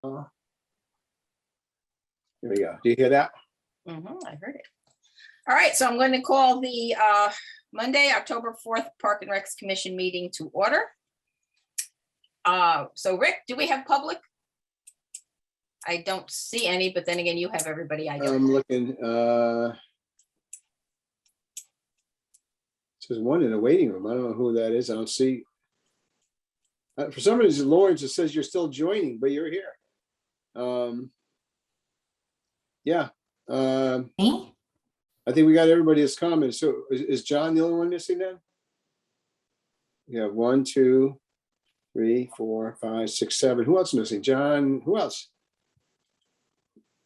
Here we go. Do you hear that? I heard it. All right, so I'm going to call the Monday, October 4th Park and Recs Commission meeting to order. So Rick, do we have public? I don't see any, but then again, you have everybody. I don't. I'm looking. There's one in the waiting room. I don't know who that is. I don't see. For some reason, Lawrence, it says you're still joining, but you're here. Yeah. Me? I think we got everybody that's commented. So is John the only one missing then? Yeah, 1, 2, 3, 4, 5, 6, 7. Who else missing? John, who else?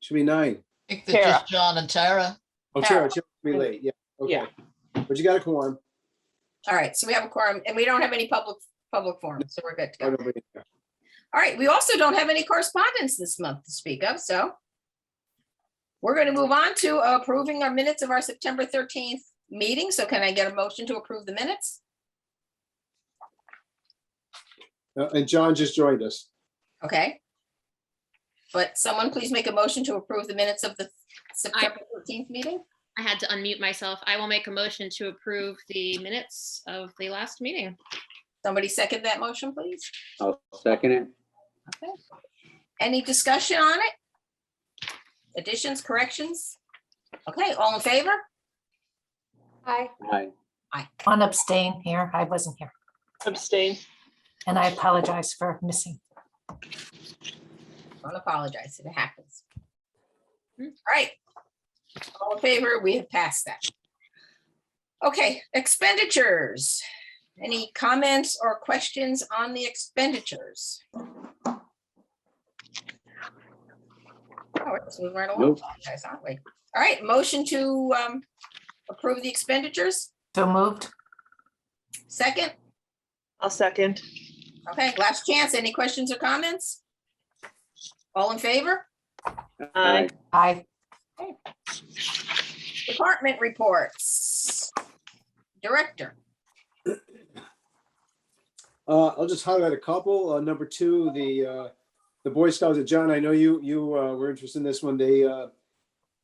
Should be 9. I think that's just John and Tara. Oh, Tara, she'll be late. Yeah, okay. Yeah. But you got a quorum. All right, so we have a quorum and we don't have any public forum, so we're good to go. Nobody there. All right, we also don't have any correspondence this month to speak of, so we're going to move on to approving our minutes of our September 13th meeting. So can I get a motion to approve the minutes? And John just joined us. Okay. But someone please make a motion to approve the minutes of the September 13th meeting. I had to unmute myself. I will make a motion to approve the minutes of the last meeting. Somebody second that motion, please. I'll second it. Okay. Any discussion on it? Additions, corrections? Okay, all in favor? Aye. Aye. One abstain here. I wasn't here. Abstain. And I apologize for missing. Don't apologize, it happens. All right. All in favor, we have passed that. Okay, expenditures. Any comments or questions on the expenditures? Oh, we're just moving right along, Nope. guys, aren't we? All right, motion to approve the expenditures. So moved. Second, I'll second. okay, last chance. Any questions or comments? All in favor? Aye. Aye. Department reports. Director. I'll just highlight a couple. Number 2, the Boy Scouts. John, I know you were interested in this one. The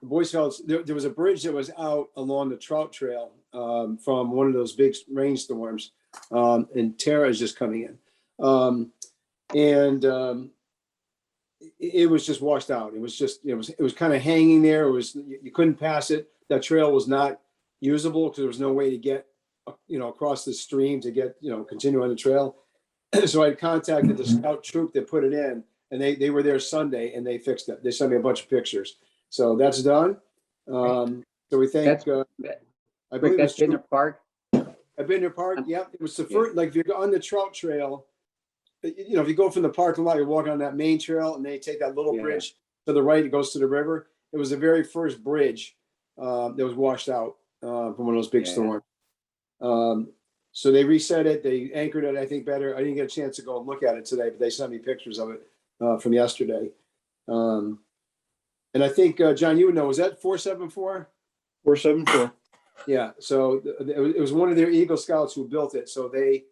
Boy Scouts, there was a bridge that was out along the trout trail from one of those big rainstorms, and Tara is just coming in, and it was just washed out. It was just it was kind of hanging there. It was you couldn't pass it. That trail was not usable because there was no way to get across the stream to get continue on the trail. So I contacted the scout troop that put it in, and they were there Sunday and they fixed it. They sent me a bunch of pictures. So that's done. So we thank. I believe That's it's in the park. I've been to park. Yep. It was the first, like if you're on the trout trail, if you go from the parking lot, you walk on that main trail and they take that little bridge to the right, it goes to the river. It was the very first bridge that was washed out from one of those big storms. So they reset it. They anchored it, I think, better. I didn't get a chance to go and look at it today, but they sent me pictures of it from yesterday. And I think, John, you would know, was that 474? 474. Yeah. So it was one of their Eagle Scouts who built it. So they,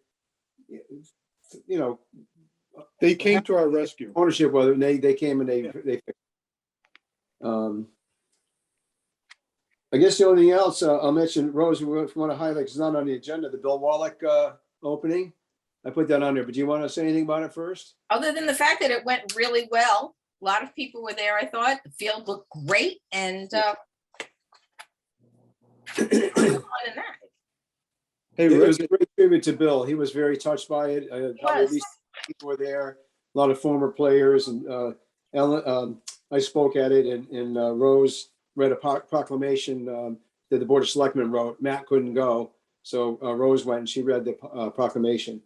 They came to our rescue. ownership, whether they came and they fixed it. I guess the only thing else I'll mention, Rose, we want to highlight, it's not on the agenda, the Bill Wallach opening. I put that on there, but do you want to say anything about it first? Other than the fact that it went really well, a lot of people were there, I thought. The field looked great, and other than that, Hey, It was Rick, a great tribute to Bill. He was very touched by it. Probably at least people were there, a lot of former players, and Ellen, I spoke at it, and Rose read a proclamation that the Board of Selectmen wrote. Matt couldn't go, so Rose went and she read the proclamation.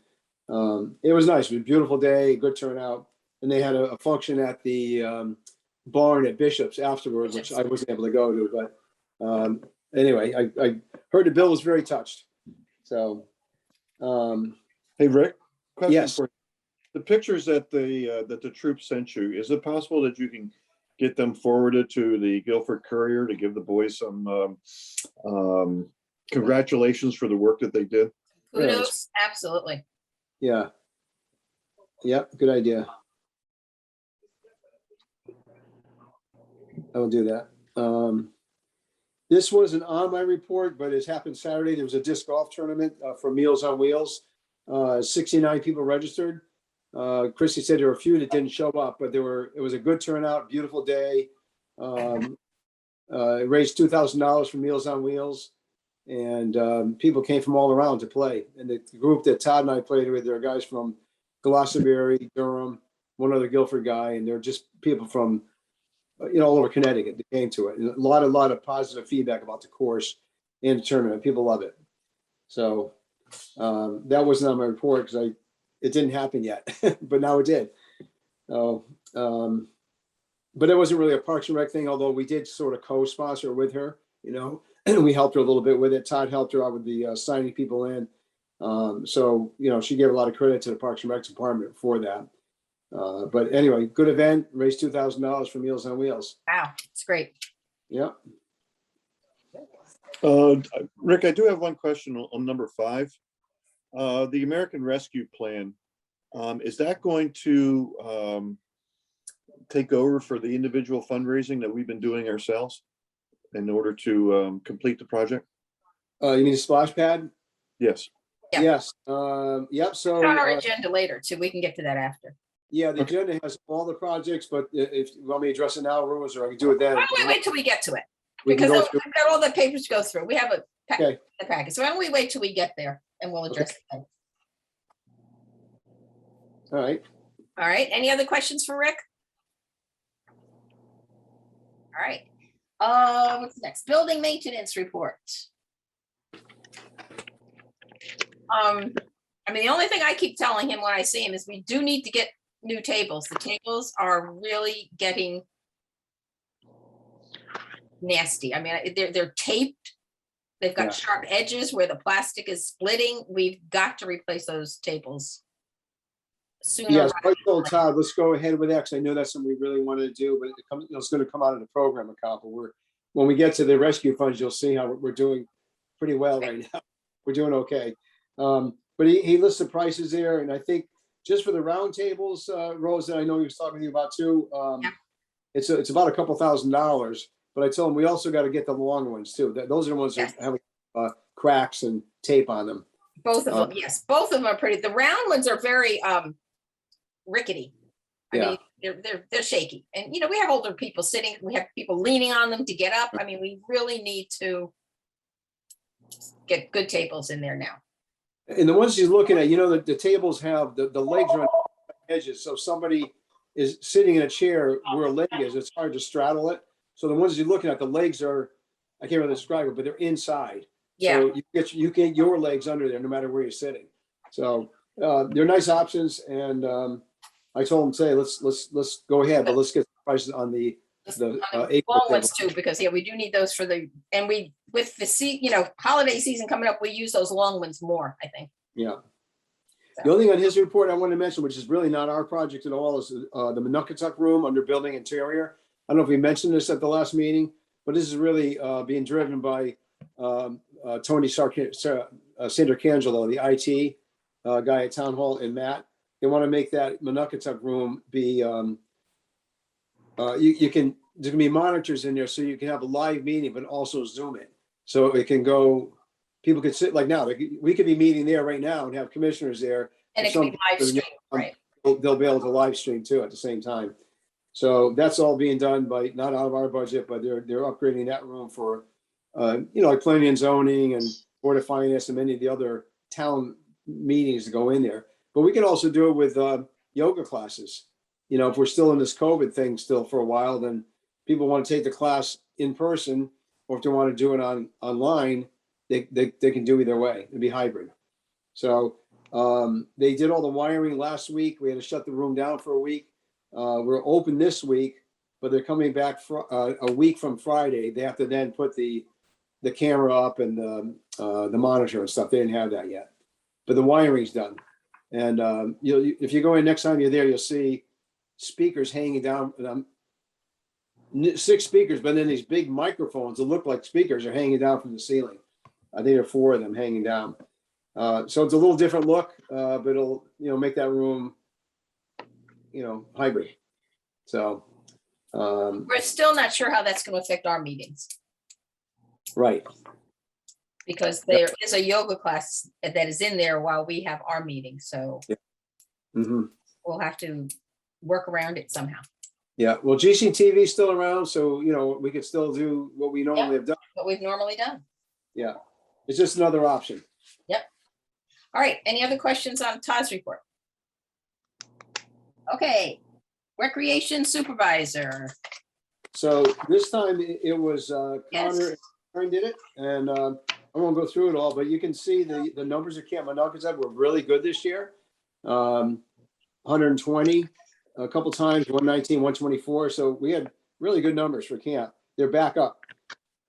It was nice. It was a beautiful day, good turnout, and they had a function at the barn at Bishop's afterwards, which I wasn't able to go to. But anyway, I heard that Bill was very touched. So, hey, Rick. Question Yes. for you. The pictures that the troops sent you, is it possible that you can get them forwarded to the Guilford Courier to give the boys some congratulations for the work that they did? kudos, absolutely. yeah. Yep, good idea. I will do that. This wasn't on my report, but it happened Saturday. There was a disc golf tournament for Meals on Wheels. 69 people registered. Christy said there were a few that didn't show up, but it was a good turnout, beautiful day. It raised $2,000 for Meals on Wheels, and people came from all around to play. And the group that Todd and I played with, there are guys from Glossary, Durham, one other Guilford guy, and they're just people from all over Connecticut that came to it. And a lot of positive feedback about the course and the tournament. People love it. So that wasn't on my report because it didn't happen yet, but now it did. So, but it wasn't really a Parks and Rec thing, although we did sort of co-sponsor with her, and we helped her a little bit with it. Todd helped her out with the signing people in. So, she gave a lot of credit to the Parks and Rec department for that. But anyway, good event, raised $2,000 for Meals on Wheels. Wow, it's great. Yeah. Rick, I do have one question on number 5. The American Rescue Plan, is that going to take over for the individual fundraising that we've been doing ourselves in order to complete the project? You mean the splash pad? Yes. Yeah. Yes. Yep. So It's on our agenda later too. We can get to that after. yeah, the agenda has all the projects, but if you want me to address it now, Rose, or I can do it then. Why don't we wait till we get to it? We can Because go I've got all the papers to go through. We have Okay. the packet. So why don't we wait till we get there and we'll address it. All right. All right. Any other questions for Rick? All right. What's next? Building maintenance report. The only thing I keep telling him when I see him is we do need to get new tables. The tables are really getting nasty. They're taped. They've got Yeah. sharp edges where the plastic is splitting. We've got to replace those tables sooner. Yes, rather I told than Todd, let's go ahead with that, 'cause I know that's something we really wanted to do, but it's going to come out of the program account. But when we get to the rescue funds, you'll see how we're doing pretty well right now. We're doing okay. But he lists the prices there, and I think just for the round tables, Rose, that I know he was talking to you about too. Yeah. It's about a couple $1,000s, but I told him we also got to get the long ones too. Those are the ones Yes. that have cracks and tape on them. Both of them, yes, both of them are pretty. The round ones are very rickety. Yeah. They're shaky. And we have older people sitting, we have people leaning on them to get up. We really need to get good tables in there now. And the ones he's looking at, the tables have the legs are on the edges. So if somebody is sitting in a chair where a leg is, it's hard to straddle it. So the ones you're looking at, the legs are, I can't really describe it, but they're inside. Yeah. So you get your legs under there no matter where you're sitting. So they're nice options. And I told him today, let's go ahead, but let's get prices on the Long ones too, because we do need those and we, with the holiday season coming up, we use those long ones more, I think. Yeah. The only thing on his report I want to mention, which is really not our project at all, is the Monuckatuck room under building interior. I don't know if we mentioned this at the last meeting, but this is really being driven by Tony Sandercangelo, the IT guy at Town Hall, and Matt. They want to make that Monuckatuck room be, there's going to be monitors in there so you can have a live meeting, but also Zoom it. So it can go, people could sit like now, we could be meeting there right now and have commissioners there. And it can be live streamed, right? They'll be able to live stream too at the same time. So that's all being done by, not out of our budget, but they're upgrading that room for, like planning and zoning and Board of Finance and many of the other town meetings to go in there. But we can also do it with yoga classes. If we're still in this COVID thing still for a while, then people want to take the class in person, or if they want to do it online, they can do either way. It'd be hybrid. So they did all the wiring last week. We had to shut the room down for a week. We're open this week, but they're coming back for a week from Friday. They have to then put the camera up and the monitor and stuff. They didn't have that yet, but the wiring's done. And if you go in next time you're there, you'll see speakers hanging down. 6 speakers, but then these big microphones that look like speakers are hanging down from the ceiling. I think there are 4 of them hanging down. So it's a little different look, but it'll make that room hybrid. So We're still not sure how that's going to affect our meetings Right. because there is a yoga class that is in there while we have our meeting. So Mhm. we'll have to work around it somehow. Yeah, well, GCTV is still around, so, you know, we could still do what we normally have done. What we've normally done. Yeah, it's just another option. All right. Any other questions on Todd's report? Okay. Recreation supervisor. So this time it was Yes. Connor and Karen did it, and I won't go through it all, but you can see the numbers at Camp Monucket were really good this year. 120 a couple times, 119, 124. So we had really good numbers for camp. They're back up.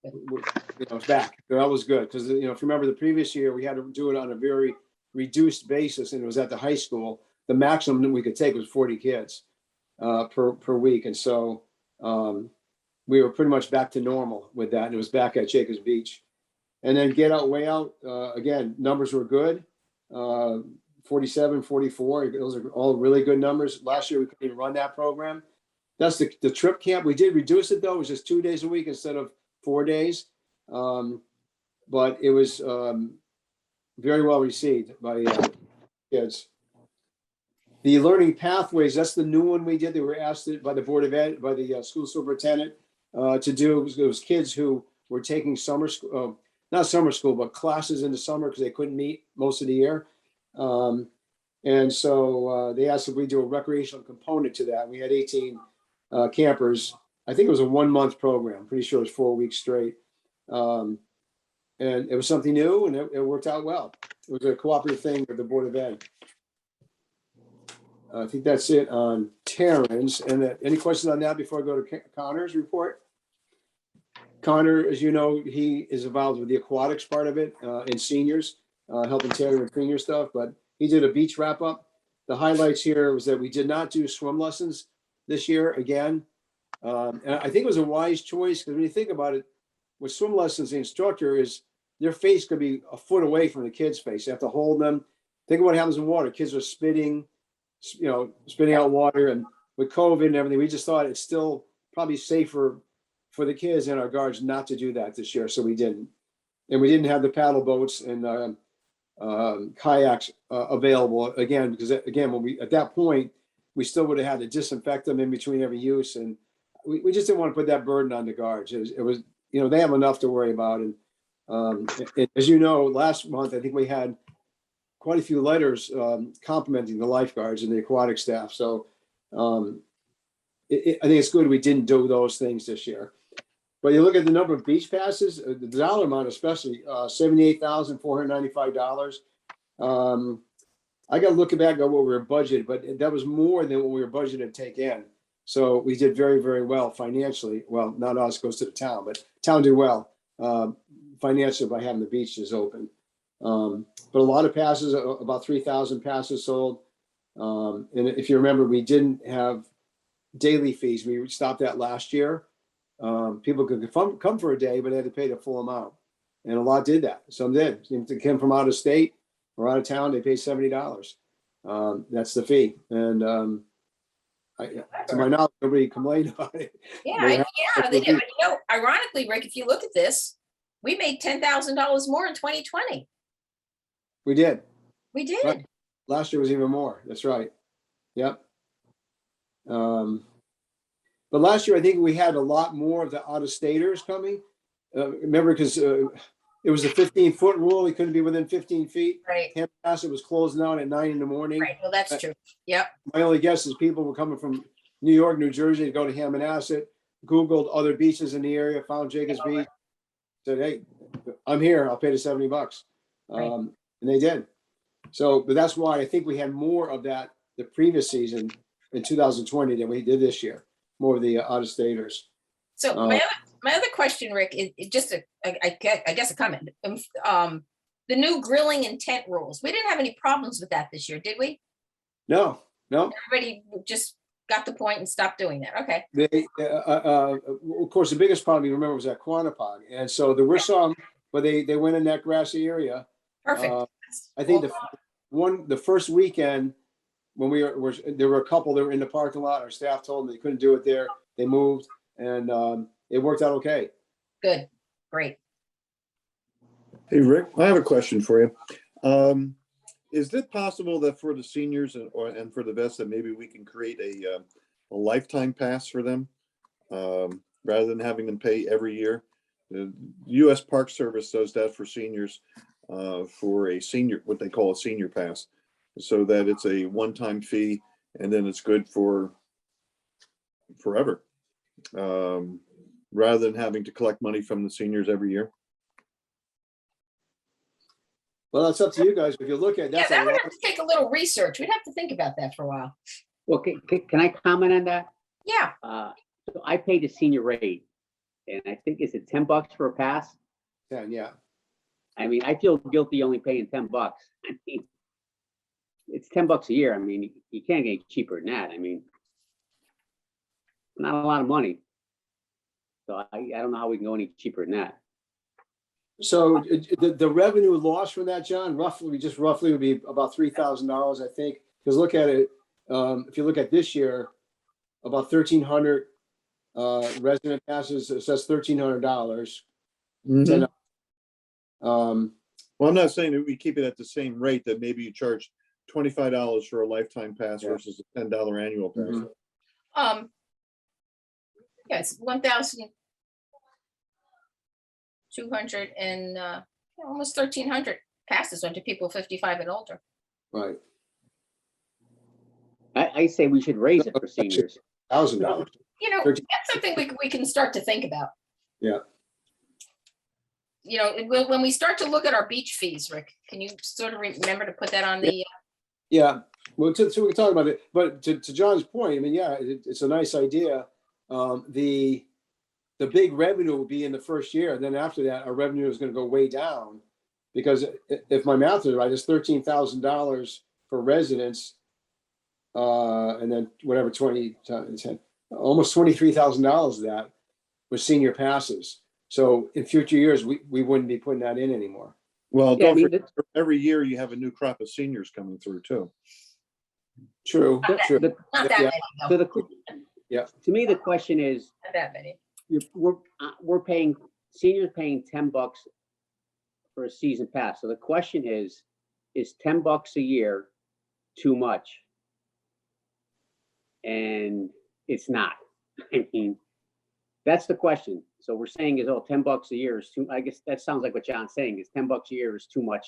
You know, it's back. That was good because, you know, if you remember the previous year, we had to do it on a very reduced basis, and it was at the high school. The maximum that we could take was 40 kids per week, and so we were pretty much back to normal with that, and it was back at Jacobs Beach. And then Get Out, Way Out, again, numbers were good. 47, 44, those are all really good numbers. Last year, we couldn't even run that program. That's the trip camp. We did reduce it, though. It was just 2 days a week instead of 4 days. But it was very well received by kids. The learning pathways, that's the new one we did. They were asked by the Board of Ed, by the school superintendent to do. It was kids who were taking summer school, not summer school, but classes in the summer because they couldn't meet most of the year. And so they asked if we do a recreational component to that. We had 18 campers. I think it was a 1 month program. Pretty sure it was 4 weeks straight. And it was something new, and it worked out well. It was a cooperative thing with the Board of Ed. I think that's it on Terrence. And any questions on that before I go to Connor's report? Connor, as you know, he is involved with the aquatics part of it in seniors, helping Taylor with senior stuff, but he did a beach wrap up. The highlights here was that we did not do swim lessons this year again. And I think it was a wise choice because when you think about it, with swim lessons, the instructor is their face could be a foot away from the kid's face. You have to hold them. Think of what happens in water. Kids are spitting out water, and with COVID and everything, we just thought it's still probably safer for the kids and our guards not to do that this year. So we didn't. And we didn't have the paddle boats and kayaks available again, because again, at that point, we still would have had to disinfect them in between every use. And we just didn't want to put that burden on the guards. It was, they have enough to worry about. And as you know, last month, I think we had quite a few letters complimenting the lifeguards and the aquatic staff. So I think it's good we didn't do those things this year. But you look at the number of beach passes, the dollar amount especially, $78,495. I got to look back at what we were budgeted, but that was more than what we were budgeted to take in. So we did very, very well financially. Well, not us, goes to the town, but town did well financially by having the beaches open. But a lot of passes, about 3,000 passes sold. And if you remember, we didn't have daily fees. We stopped that last year. People could come for a day, but they had to pay the full amount. And a lot did that. Some did. If they came from out of state or out of town, they paid $70. That's the fee. And to my knowledge, nobody complained about it. Yeah, they did. But ironically, Rick, if you look at this, we made $10,000 more in 2020. We did. We did. Right. Last year was even more. That's right. Yep. But last year, I think we had a lot more of the out-of-staters coming. Remember, because it was a 15-foot rule. We couldn't be within 15 feet. Right. Hammonasset was closing out at 9 in the morning. Right. Well, that's true. Yep. My only guess is people were coming from New York, New Jersey to go to Hammonasset, Googled other beaches in the area, found Jacobs Beach, said, "Hey, I'm here. I'll pay the $70." And they did. So, but that's why I think we had more of that the previous season in 2020 than we did this year. More of the out-of-staters. So my other question, Rick, is just I guess a comment. The new grilling and tent rules. We didn't have any problems with that this year, did we? No. Everybody just got the point and stopped doing that. Okay. They, of course, the biggest problem you remember was at Quantapug, and so there were some, but they went in that grassy area. Perfect. I think the first weekend when there were a couple that were in the parking lot, our staff told them they couldn't do it there. They moved and it worked out okay. Good, great. Hey, Rick, I have a question for you. Is it possible that for the seniors and for the vets that maybe we can create a lifetime pass for them rather than having them pay every year? The U.S. Park Service does that for seniors for a senior, what they call a senior pass, so that it's a one-time fee and then it's good for forever, rather than having to collect money from the seniors every year. Well, that's up to you guys. If you look at Yeah, that's that a would lot. have to take a little research. We'd have to think about that for a while. Well, can I comment on that? Yeah, So I paid a senior rate, and I think, is it $10 for a pass? Yeah. I mean, I feel guilty only paying $10. I mean, it's $10 a year. I mean, you can't get cheaper than that. I mean, not a lot of money. So I don't know how we can go any cheaper than that. So the revenue loss from that, John, roughly would be about $3,000, I think. Because look at it, if you look at this year, about 1,300 resident passes, so that's $1,300. Mhm. Um, Well, I'm not saying that we keep it at the same rate, that maybe you charge $25 for a lifetime pass Yeah. versus a $10 annual pass. Mhm. yes, 1,200 and almost 1,300 passes went to people 55 and older. Right, I say we should raise it for seniors. $1,000. You know, 13. that's something we can start to think about. Yeah. You know, when we start to look at our beach fees, Rick, can you sort of remember to put that on the, Yeah, well, so we can talk about it, but to John's point, I mean, yeah, it's a nice idea. The big revenue will be in the first year, and then after that, our revenue is going to go way down, because if my math is right, it's $13,000 for residents, and then whatever 20 times 10, almost $23,000 of that was senior passes. So in future years, we wouldn't be putting that in anymore. Well, Yeah, I don't mean, forget, every year you have a new crop of seniors coming through too. True, true. the- not that Yeah. many, so though, the, Yeah. to me, the question is, not that many. we're paying, seniors paying $10 for a season pass. So the question is $10 a year too much? And it's not. I mean, that's the question. So we're saying is, oh, $10 a year is too, I guess that sounds like what John's saying, is $10 a year is too much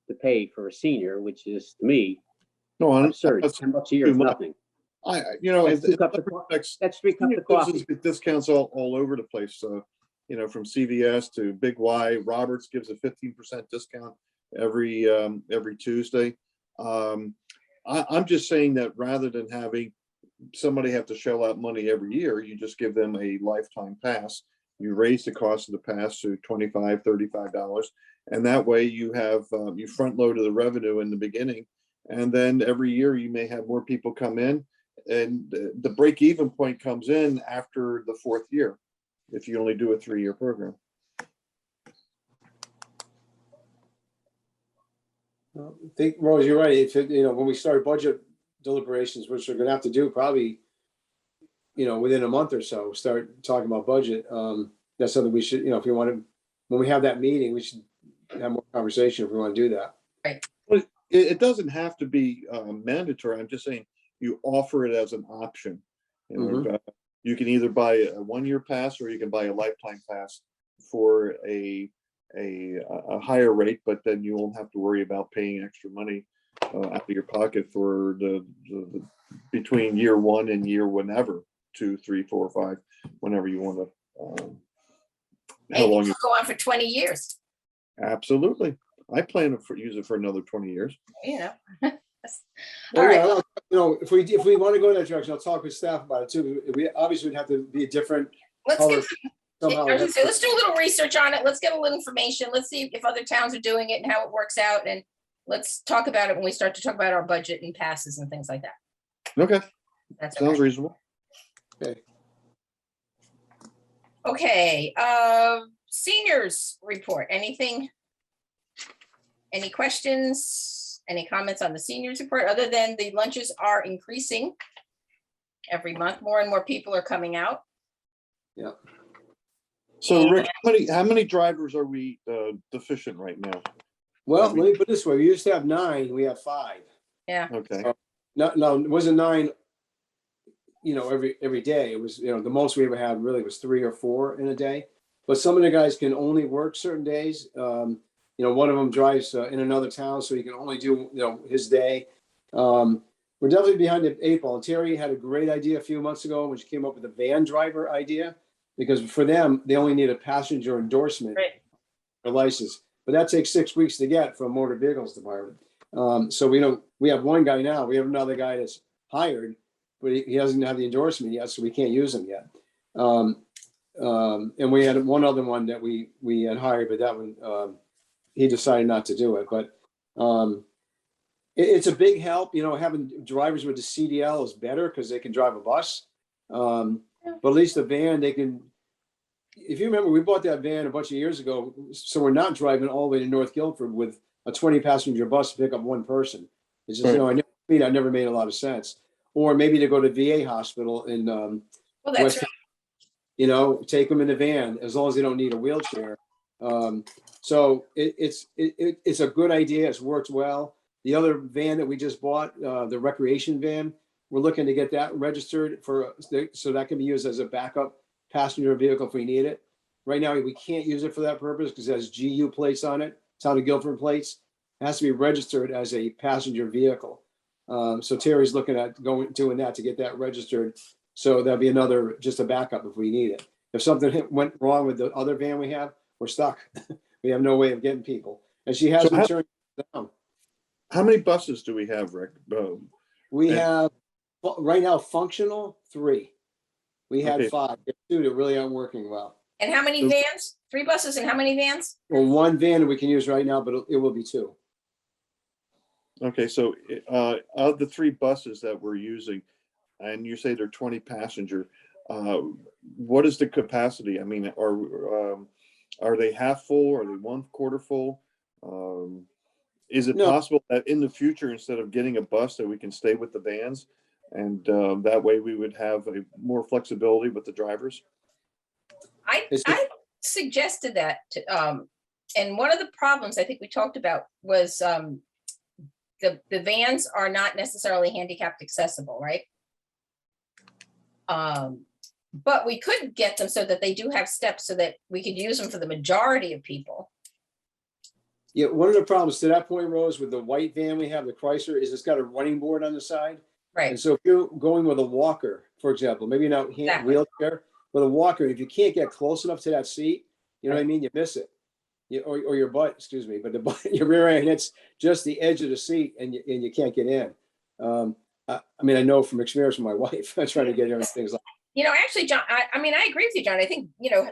to pay for a senior, which is, to me, No, I'm absurd. that's $10 a year is too much. nothing. That's That's two cups of coffee. That's 3 cups of coffee. discounts all over the place. So, from CVS to Big Y, Roberts gives a 15% discount every Tuesday. I'm just saying that rather than having somebody have to shell out money every year, you just give them a lifetime pass. You raise the cost of the pass to $25, $35, and that way you have you front loaded the revenue in the beginning, and then every year you may have more people come in, and the break even point comes in after the 4th year if you only do a 3-year program. I think, Rose, you're right. If when we start budget deliberations, which we're going to have to do probably, within a month or so, start talking about budget. That's something we should, if you want to, when we have that meeting, we should have more conversation if we want to do that. It doesn't have to be mandatory. I'm just saying you offer it as an option. You can either buy a 1-year pass or you can buy a lifetime pass for a higher rate, but then you won't have to worry about paying extra money out of your pocket for the between year 1 and year whenever, 2, 3, 4, 5, whenever you want to. How long you go on for 20 years. Absolutely. I plan to use it for another 20 years. All right. If we want to go in that direction, I'll talk with staff about it too. We obviously would have to be a different Let's color. get Somehow let's do a little research on it. Let's get a little information. Let's see if other towns are doing it and how it works out. And let's talk about it when we start to talk about our budget and passes and things like that. Okay. That's Sounds okay. reasonable. Okay. Seniors report. Anything? Any questions? Any comments on the seniors report, other than the lunches are increasing every month? More and more people are coming out. Yeah. So Rick, how many drivers are we deficient right now? Well, let me put it this way. We used to have 9, we have 5. Yeah, Okay, No, it wasn't 9, every day. It was, the most we ever had really was 3 or 4 in a day. But some of the guys can only work certain days. One of them drives in another town, so he can only do, his day. We're definitely behind the 8 ball. Terry had a great idea a few months ago when she came up with a van driver idea, because for them, they only need a passenger endorsement right. or license, but that takes 6 weeks to get from motor vehicles department. So we have one guy now, we have another guy that's hired, but he doesn't have the endorsement yet, so we can't use him yet. And we had one other one that we had hired, but that one, he decided not to do it. But it's a big help, having drivers with the CDL is better because they can drive a bus. But at least the van, they can, if you remember, we bought that van a bunch of years ago, so we're not driving all the way to North Guilford with a 20-passenger bus to pick up one person. It's just, Right. I never made a lot of sense. Or maybe to go to VA hospital in Well, that's West, right. take them in the van as long as they don't need a wheelchair. So it's a good idea. It's worked well. The other van that we just bought, the recreation van, we're looking to get that registered so that can be used as a backup passenger vehicle if we need it. Right now, we can't use it for that purpose because it has GU plates on it, Town of Guilford plates. It has to be registered as a passenger vehicle. So Terry's looking at doing that to get that registered. So that'll be just a backup if we need it. If something went wrong with the other van we have, we're stuck. We have no way of getting people. And she has So been turning down. how many buses do we have, Rick? We And- have right now functional 3. We had Okay. 5. There's 2 that really aren't working well. And how many So- vans? 3 buses and how many vans? Well, 1 van that we can use right now, but it will be 2. Okay, so of the 3 buses that we're using, and you say they're 20 passenger, what is the capacity? I mean, are they half full? Are they 1/4 full? Is it No. possible that in the future, instead of getting a bus, that we can stay with the vans? And that way we would have more flexibility with the drivers? I suggested that and one of the problems I think we talked about was the vans are not necessarily handicapped accessible, right? But we could get them so that they do have steps so that we could use them for the majority of people. Yeah, one of the problems to that point, Rose, with the white van we have, the Chrysler, is it's got a running board on the side. Right. And so if you're going with a walker, for example, maybe not Exactly. wheelchair, but a walker, if you can't get close enough to that seat, you know what I mean? You miss it. Or your butt, excuse me, but your rear end hits just the edge of the seat and you can't get in. I mean, I know from experience with my wife, I try to get her and things like Actually, John, I mean, I agree with you, John. I think,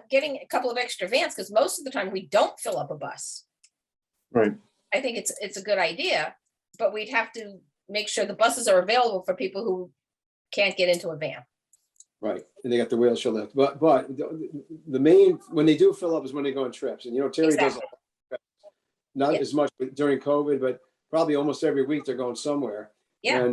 getting a couple of extra vans, because most of the time we don't fill up a bus. Right. I think it's a good idea, but we'd have to make sure the buses are available for people who can't get into a van. right. And they got the wheelchair lift. But the main, when they do fill up is when they go on trips. And, Terry does Exactly. not Yeah. as much during COVID, but probably almost every week they're going somewhere. Yeah.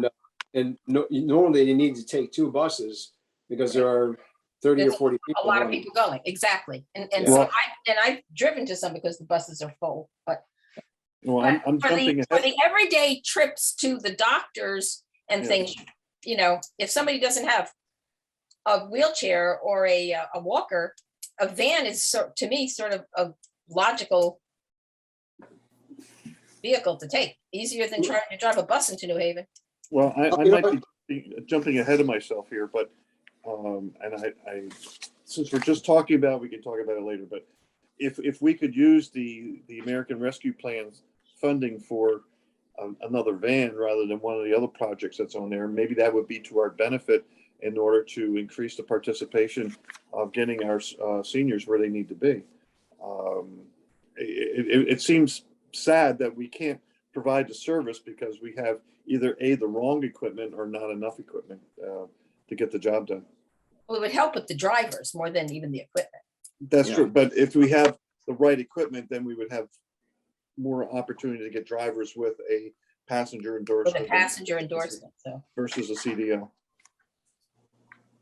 And normally you need to take 2 buses because there are 30 or There's 40 people. A lot of going. people going, exactly. And Yeah. so I've driven to some because the buses are full, but Well, I'm for jumping for ahead. the everyday trips to the doctors and Yeah. things, if somebody doesn't have a wheelchair or a walker, a van is to me sort of a logical vehicle to take, easier than trying to drive a bus into New Haven. Well, I You know might be jumping ahead of myself here, but, and I, since we're just talking about, we can talk about it later, but if we could use the American Rescue Plan's funding for another van rather than one of the other projects that's on there, maybe that would be to our benefit in order to increase the participation of getting our seniors where they need to be. It seems sad that we can't provide the service because we have either the wrong equipment or not enough equipment to get the job done. Well, it would help with the drivers more than even the equipment. That's Yeah. true, but if we have the right equipment, then we would have more opportunity to get drivers with a passenger For endorsement. the passenger endorsement, so. Versus a CDL.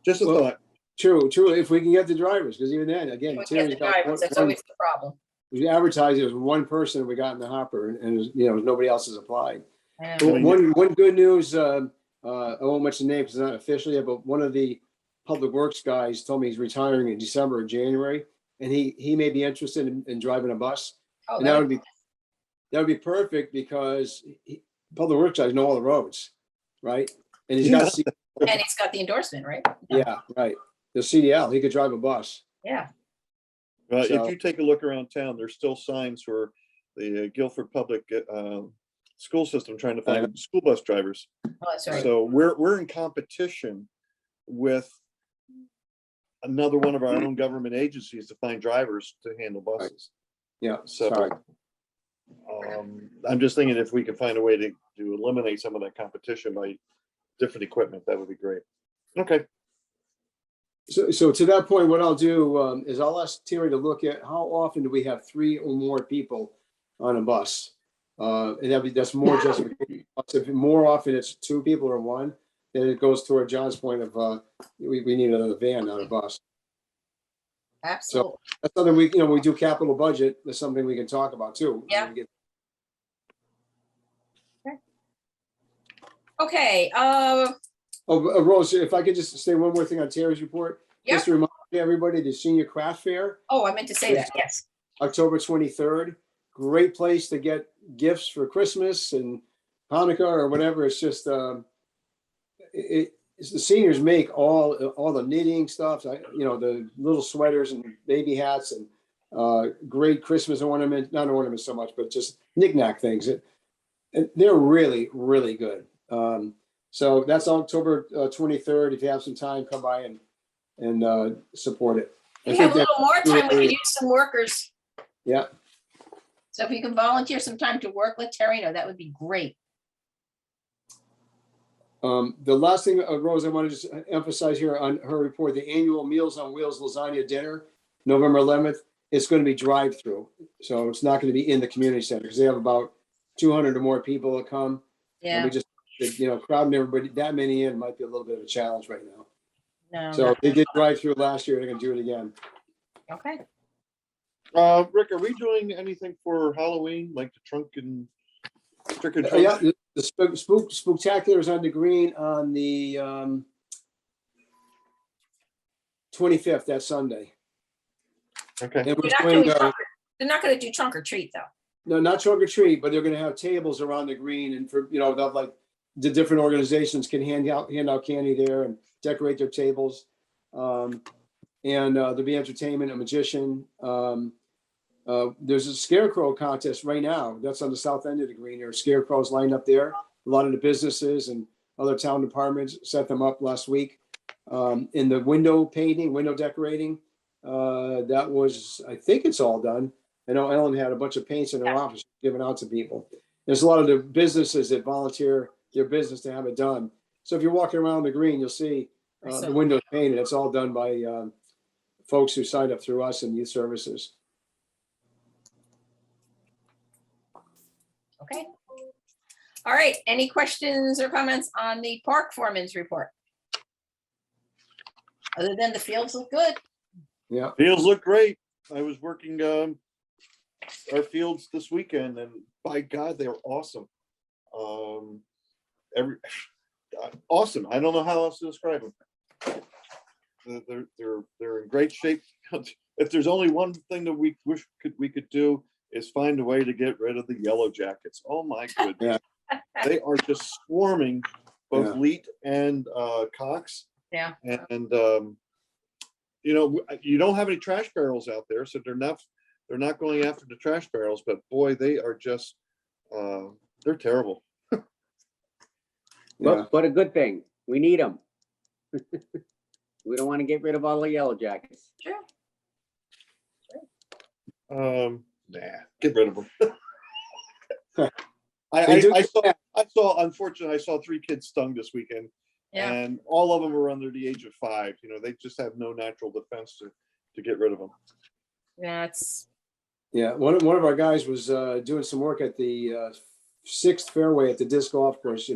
Just a Well, thought. True, if we can get the drivers, because even then, again, We get Terry's the got drivers, that's always the problem. we advertised, it was one person we got in the hopper, and it was, nobody else has applied. I But know. one good news, I won't mention the name because it's not official yet, but one of the public works guys told me he's retiring in December or January, and he may be interested in driving a bus. Oh, And that would be perfect because public works guys know all the roads, right? And he's got, And he's got the endorsement, right? yeah, right. The CDL, he could drive a bus. Yeah, If So- you take a look around town, there's still signs for the Guilford public school system trying to find school bus drivers. oh, that's right. So we're in competition with another one of our own government agencies to find drivers to handle buses. Yeah, So sorry. I'm just thinking if we can find a way to eliminate some of that competition by different equipment, that would be great. Okay. So to that point, what I'll do is I'll ask Terry to look at how often do we have 3 or more people on a bus? And that's more justification. If more often it's 2 people or 1, then it goes toward John's point of we need another van, not a bus. Absolutely. That's something we do capital budget. That's something we can talk about too. Yeah. Okay, Rose, if I could just say one more thing on Terry's report. Yeah. Just to remind everybody, the senior craft fair, oh, I meant to say that, yes. October 23rd. Great place to get gifts for Christmas and Hanukkah or whatever. It's just it's the seniors make all the knitting stuff, the little sweaters and baby hats and great Christmas ornament, not ornaments so much, but just knickknack things. And they're really, really good. So that's October 23rd. If you have some time, come by and support it. I We think have a little more time, we really- could use some workers. Yeah. So if you can volunteer some time to work, let Terry know, that would be great. The last thing, Rose, I want to just emphasize here on her report, the annual Meals on Wheels lasagna dinner, November 11th, it's going to be drive-through. So it's not going to be in the community center because they have about 200 or more people that come. And Yeah, we just, crowding everybody that many in might be a little bit of a challenge right now. no, So they did drive-through last year. They're going to do it again. okay. Rick, are we doing anything for Halloween, like the trunk and trick or treat? Yeah, the spooktacular is on the green on the 25th, that Sunday. Okay. And we're They're not doing, doing trunk they're not gonna do trunk or treat, though. no, not trunk or treat, but they're gonna have tables around the green and for, they'll have like the different organizations can hand out candy there and decorate their tables. And there'll be entertainment, a magician. There's a Scarecrow Contest right now. That's on the south end of the green. There are scarecrows lined up there. A lot of the businesses and other town departments set them up last week. In the window painting, window decorating, that was, I think it's all done. I know Ellen had a bunch of paints in her office given out to people. There's a lot of the businesses that volunteer their business to have it done. So if you're walking around the green, you'll see the windows painted. It's all done by folks who signed up through us and youth services. Okay. All right, any questions or comments on the park foreman's report? Other than the fields look good. Yeah. Fields look great. I was working our fields this weekend and by God, they were awesome. Awesome. I don't know how else to describe them. They're in great shape. If there's only one thing that we wish we could do is find a way to get rid of the yellow jackets. Oh my goodness. They are just swarming both Leet and Cox. Yeah. And you don't have any trash barrels out there, so they're not going after the trash barrels, but boy, they are just they're terrible. But a good thing, we need them. We don't want to get rid of all the yellow jackets. Sure. Nah, get rid of them. They I saw, unfortunately, I saw 3 kids stung this weekend. Yeah. And all of them were under the age of 5. They just have no natural defense to get rid of them. Yeah, it's Yeah, one of our guys was doing some work at the sixth fairway at the disc golf course,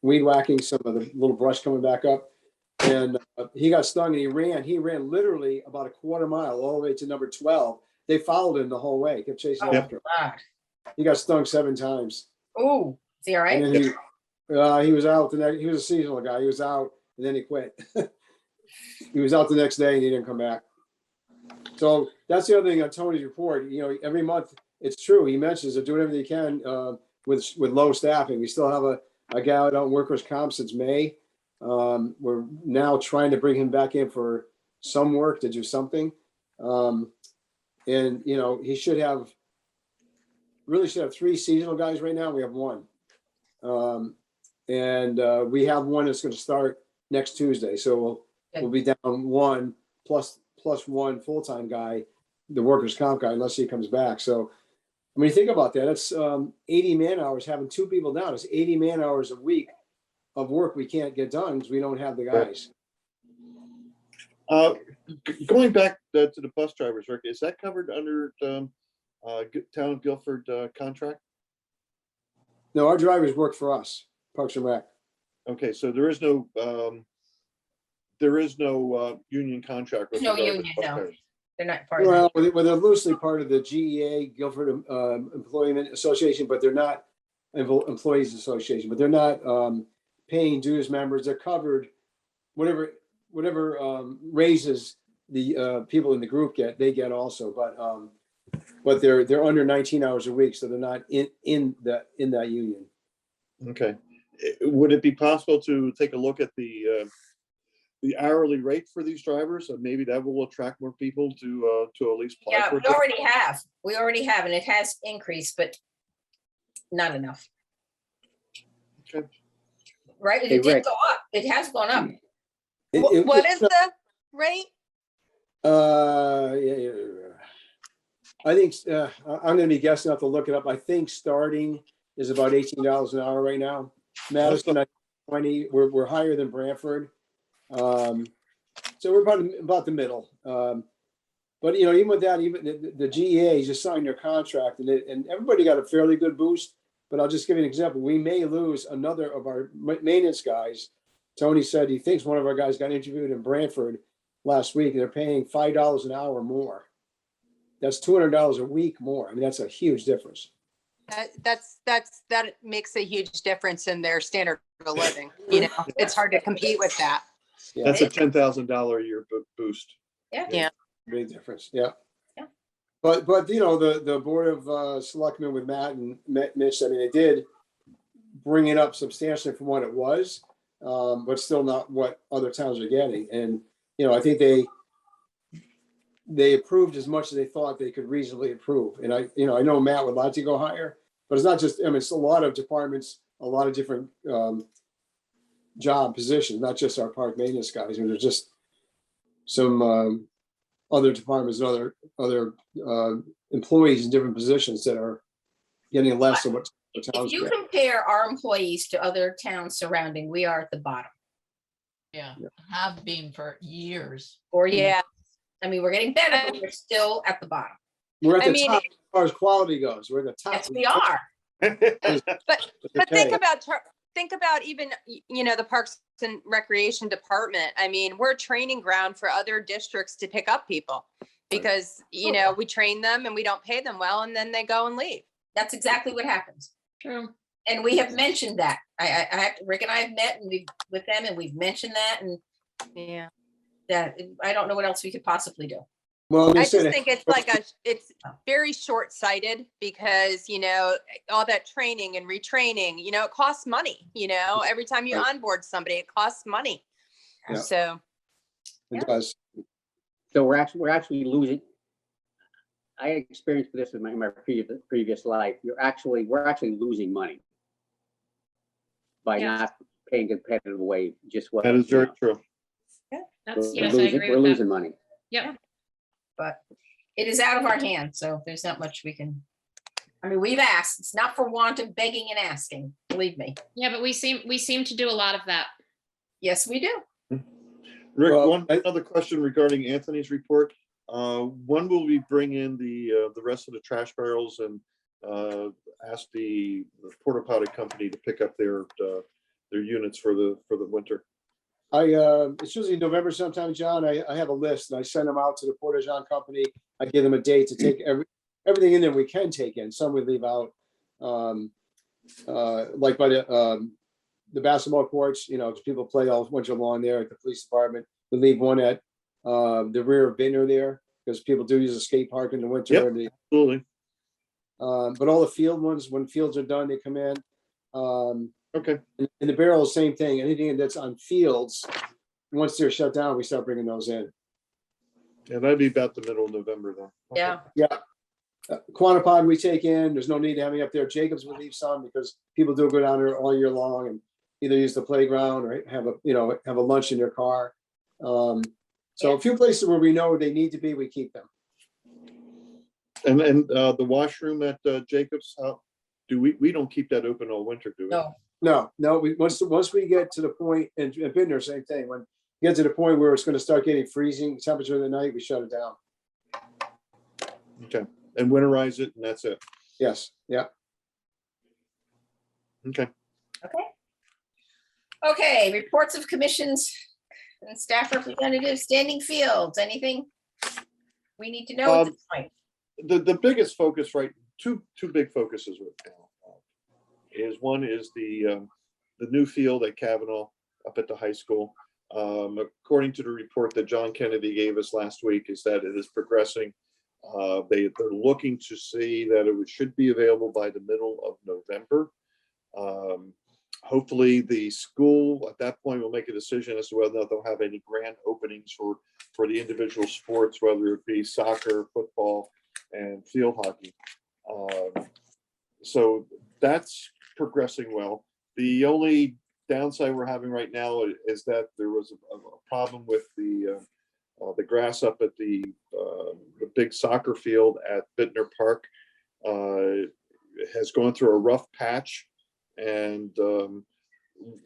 weed whacking some of the little brush coming back up. And he got stung and he ran literally about a quarter mile all the way to number 12. They followed him the whole way, kept chasing Oh, after him. God. He got stung 7 times. Oh, is he all right? And then he was out he was a seasonal guy. He was out and then he quit. He was out the next day and he didn't come back. So that's the other thing on Tony's report. Every month, it's true. He mentions they're doing everything they can with low staffing. We still have a guy out on workers' comp since May. We're now trying to bring him back in for some work to do something. And he should have 3 seasonal guys right now. We have 1. And we have 1 that's going to start next Tuesday. So we'll be down 1 plus 1 full-time guy, the workers' comp guy, unless he comes back. So, I mean, think about that. That's 80 man hours, having 2 people down. It's 80 man hours a week of work we can't get done because we don't have the guys. Going back to the bus drivers, Rick, is that covered under the Town of Guilford contract? No, our drivers work for us, Parks and Rec. Okay, so there is no union contract. with No regard to union, bus no. drivers. They're not part of that. Well, they're loosely part of the GEA, Guilford Employment Association, but they're not Employees Association, but they're not paying dues members. They're covered, whatever raises the people in the group get, they get also. But they're under 19 hours a week, so they're not in that union. Okay. Would it be possible to take a look at the hourly rate for these drivers? And maybe that will attract more people to at least apply Yeah, for we it? already have, and it has increased, but not enough. Okay. Right? Hey, It did Rick. go up. It has gone up. What is the rate? Yeah. I think I'm going to be guessing. I have to look it up. I think starting is about $18 an hour right now. Madison, I think 20. We're higher than Brantford, so we're about the middle. But even with that, even the GEA just signed their contract, and everybody got a fairly good boost. But I'll just give you an example. We may lose another of our maintenance guys. Tony said he thinks one of our guys got interviewed in Brantford last week, and they're paying $5 an hour more. That's $200 a week more. I mean, that's a huge difference. That makes a huge difference in their standard of living. It's hard to compete with that. Yeah. That's a $10,000 a year boost. Yeah. Big difference. Yeah. Yeah. But the Board of Selectmen with Matt and Mitch, I mean, it did bring it up substantially from what it was, but still not what other towns are getting. And, I think they approved as much as they thought they could reasonably approve. And I know Matt would like to go higher, but it's not just, it's a lot of departments, a lot of different job positions, not just our park maintenance guys. I mean, there's just some other departments and other employees in different positions that are getting less than what the towns If you get. compare our employees to other towns surrounding, we are at the bottom. Yeah, have been for years. Or Yeah. I mean, we're getting better, but we're still at the bottom. We're at I the mean, top as far as quality goes. We're at the top. Yes, we are. But Okay. think about even, the Parks and Recreation Department. I mean, we're a training ground for other districts to pick up people because, we train them and we don't pay them well and then they go and leave. That's exactly what happens. True. And we have mentioned that. Rick and I have met and with them and we've mentioned that, and Yeah. that I don't know what else we could possibly do. Well, let me I say just that- think it's very short-sighted because, all that training and retraining, it costs money, every time you Right. onboard somebody, it costs money. Yeah. So, it does. So we're actually losing. I experienced this in my previous life. We're actually losing money by Yes. not paying competitive way. Just what That is very true. That's, we're yes, I losing, agree we're with that. losing money. Yep. But it is out of our hands, so there's not much we can. I mean, we've asked. It's not for want of begging and asking, believe me. Yeah, but we seem to do a lot of that. Yes, we do. Rick, Well, another question regarding Anthony's report. When will we bring in the rest of the trash barrels and ask the porta potty company to pick up their units for the winter. It's usually November sometime, John. I have a list and I send them out to the Porta John company. I give them a date to take everything in there we can take in. Some we leave out. Like by the basketball courts, you know, 'cause people play all winter long there at the police department. We leave one at the rear of Vintner there because people do use a skate park in the winter. Yep. But Absolutely. all the field ones, when fields are done, they come in. Okay. In the barrel, same thing. Anything that's on fields, once they're shut down, we start bringing those in. And that'd be about the middle of November then. Okay. Yeah. Yeah. Quantipod we take in. There's no need to have me up there. Jacobs will leave some because people do go down there all year long and either use the playground or have a lunch in their car. So a few places where we know they need to be, we keep them. And the washroom at Jacobs, we don't keep that open all winter, do we? No. No. Once we get to the point, and been there, same thing. When you get to the point where it's going to start getting freezing temperature of the night, we shut it down. Okay. And winterize it, and that's it. Yes. Yeah. Okay. Okay, reports of commissions and staff representatives, standing fields, anything we need to know at this point? The biggest focus, right? Two big focuses right now one is the new field at Kavanaugh up at the high school. According to the report that John Kennedy gave us last week, is that it is progressing. They're looking to see that it should be available by the middle of November. Hopefully the school at that point will make a decision as to whether or not they'll have any grand openings for the individual sports, whether it be soccer, football, and field hockey. So that's progressing well. The only downside we're having right now is that there was a problem with the grass up at the big soccer field at Bittner Park. Has gone through a rough patch, and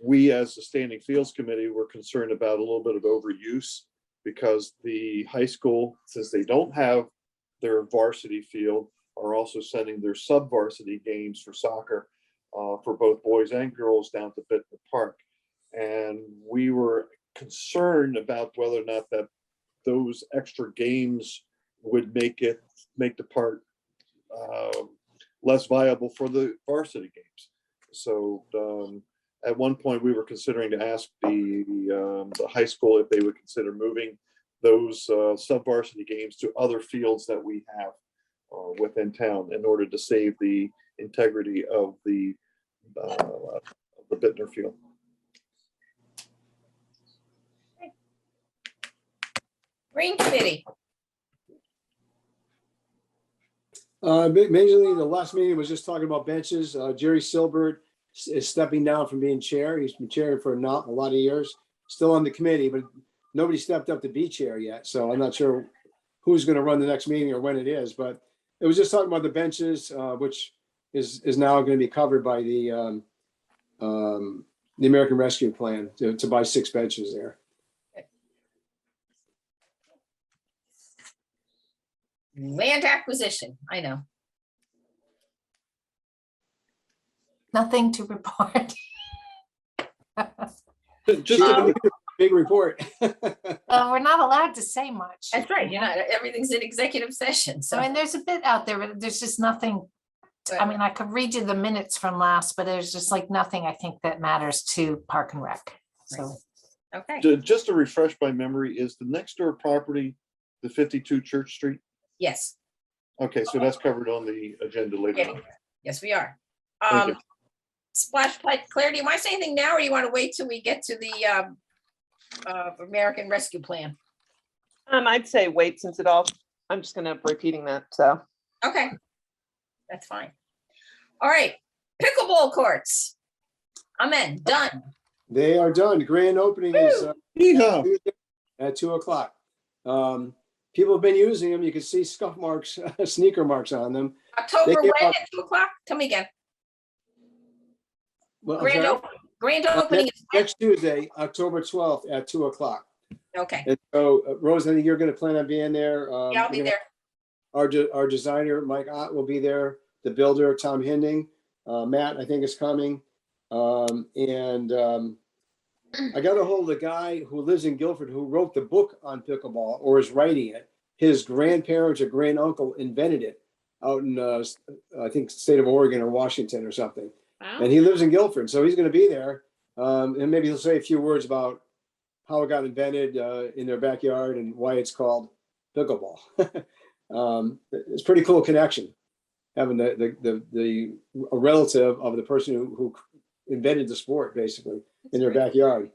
we as the Standing Fields Committee were concerned about a little bit of overuse because the high school, since they don't have their varsity field, are also sending their sub-varsity games for soccer for both boys and girls down to Bittner Park. And we were concerned about whether or not that those extra games would make the park less viable for the varsity games. So at one point we were considering to ask the high school if they would consider moving those sub-varsity games to other fields that we have within town in order to save the integrity of the Bittner field. Green Committee. Majorly, the last meeting was just talking about benches. Jerry Silbert is stepping down from being chair. He's been chair for not a lot of years, still on the committee, but nobody stepped up to be chair yet. So I'm not sure who's going to run the next meeting or when it is, but it was just talking about the benches, which is now going to be covered by the American Rescue Plan to buy 6 benches there. Land acquisition, I know. Nothing to report. Just a- Big report. We're not allowed to say much. That's right, you're not, everything's in executive session, so. I mean, there's a bit out there, but there's just nothing. I mean, I could read you the minutes from last, but there's just like nothing I think that matters to Park and Rec. So, Okay, just to refresh my memory, is the next door property the 52 Church Street? yes, Okay, so that's covered on the agenda later getting on. there. Yes, we are. Thank you. Splash Pad, Claire, do you want to say anything now, or do you want to wait till we get to the American Rescue Plan? I'd say wait, since I'm just gonna repeating that, so. Okay, that's fine. All right, pickleball courts. Amen, done. They are done. Grand opening is Yeehaw. Tuesday at 2:00. People have been using them. You can see scuff marks, sneaker marks on them. October give when up- at 2:00? Tell me again. Well, I'm Grand sorry? opening. Grand opening is Next Tuesday, October 12th at 2:00. okay. And so, Rose, I think you're going to plan on being there. Yeah, I'll be there. Our designer, Mike Ott, will be there. the builder, Tom Hinding. Matt, I think, is coming. I got a hold of the guy who lives in Guilford who wrote the book on pickleball or is writing it. His grandparents or granduncle invented it out in, I think, state of Oregon or Washington or something. Wow. And he lives in Guilford, so he's going to be there. And maybe he'll say a few words about how it got invented in their backyard and why it's called pickleball. It's a pretty cool connection, having a relative of the person who invented the sport, basically, in their backyard.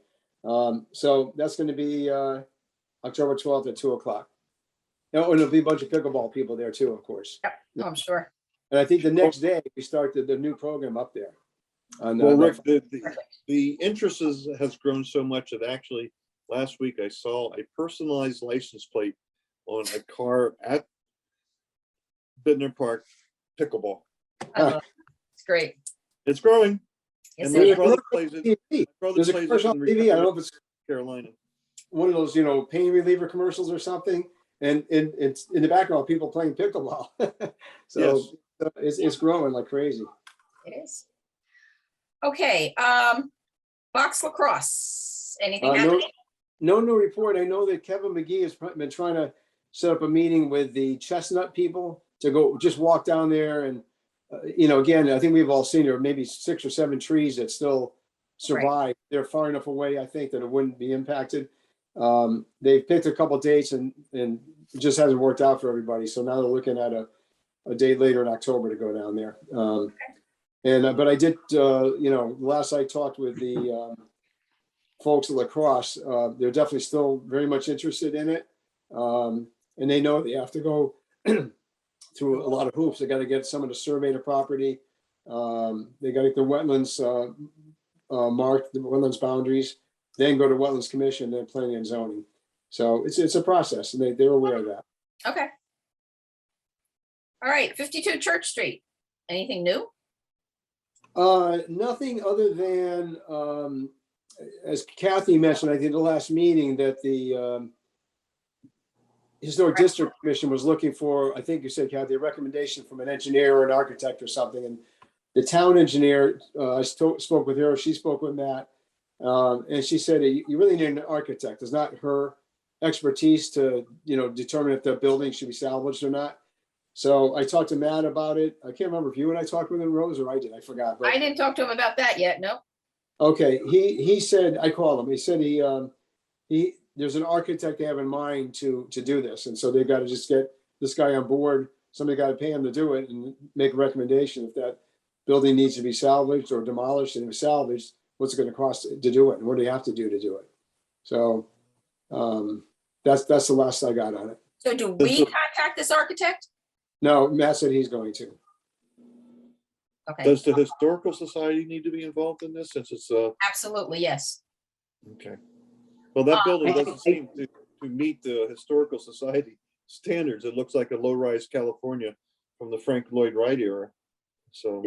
So that's going to be October 12th at 2:00. And there'll be a bunch of pickleball people there too, of course. Yep, oh, I'm sure. And I think the next day we start the new program up there. Well, Rick, the interest has grown so much that actually last week I saw a personalized license plate on a car at Bittner Park, pickleball. It's great. It's growing. Yes, And it my is. brother plays it. My brother There's a plays it commercial in on TV. I don't know if it's Carolina. one of those, pain reliever commercials or something. And it's in the background, people playing pickleball. So it's growing like crazy. It is. Okay, box lacrosse, anything No, happening? no new report. I know that Kevin McGee has been trying to set up a meeting with the Chestnut people to go just walk down there. And, again, I think we've all seen there are maybe 6 or 7 trees that still survive. They're far enough away, I think, that it wouldn't be impacted. They've picked a couple dates and it just hasn't worked out for everybody. So now they're looking at a date later in October to go down there. But I did, last I talked with the folks at lacrosse, they're definitely still very much interested in it. And they know they have to go through a lot of hoops. They got to get someone to survey the property. They got to get the wetlands marked, the wetlands boundaries, then go to Wetlands Commission, then planning and zoning. So it's a process, and they're aware of that. Okay. All right, 52 Church Street, anything new? Nothing other than, as Kathy mentioned, I think the last meeting, that the Historic District Commission was looking for, I think you said, Kathy, a recommendation from an engineer or an architect or something. And the town engineer, I spoke with her, she spoke with Matt, and she said, you really need an architect. It's not her expertise to, determine if the building should be salvaged or not. So I talked to Matt about it. I can't remember if you and I talked with him, Rose, or I did. I forgot. But I didn't talk to him about that yet, no. okay, he said, I called him. He said there's an architect they have in mind to do this, and so they've got to just get this guy on board. Somebody got to pay him to do it and make a recommendation if that building needs to be salvaged or demolished. And if salvaged, what's it going to cost to do it, and what do you have to do to do it? So that's the last I got on it. So do we contact this architect? No, Matt said he's going to. Okay, Does the Historical Society need to be involved in this since it's absolutely, yes. okay? Well, that building I- doesn't seem to meet the Historical Society standards. It looks like a low-rise California from the Frank Lloyd Wright era. So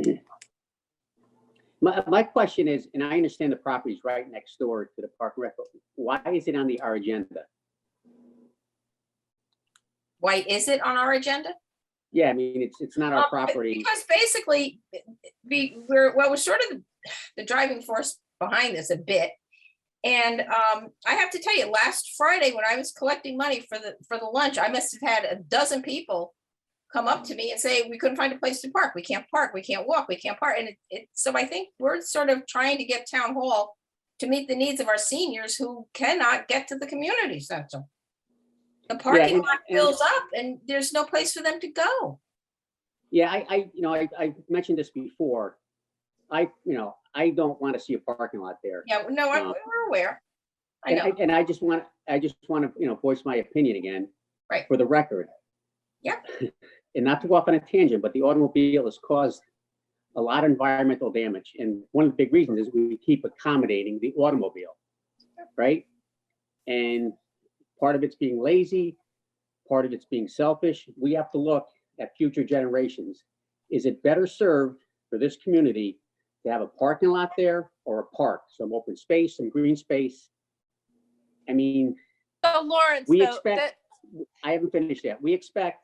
My question is, and I understand the property's right next door to the Park and Rec, but why is it on our agenda? Why is it on our agenda? Yeah, I mean, it's not our property. Because basically, we're sort of the driving force behind this a bit. And I have to tell you, last Friday when I was collecting money for the lunch, I must have had a dozen people come up to me and say, we couldn't find a place to park. We can't park. We can't walk. We can't park. And so I think we're sort of trying to get town hall to meet the needs of our seniors who cannot get to the community center. The parking lot fills up and there's no place for them to go. Yeah, I mentioned this before. I don't want to see a parking lot there. Yeah, no, we're aware. I know. And I just want to, voice my opinion again. Right. For the record. Yep. And not to go off on a tangent, but the automobile has caused a lot of environmental damage. And one of the big reasons is we keep accommodating the automobile, right? And part of it's being lazy, part of it's being selfish. We have to look at future generations. Is it better served for this community to have a parking lot there or a park, some open space, some green space? I mean, So Lawrence, we expect, I haven't finished yet. We expect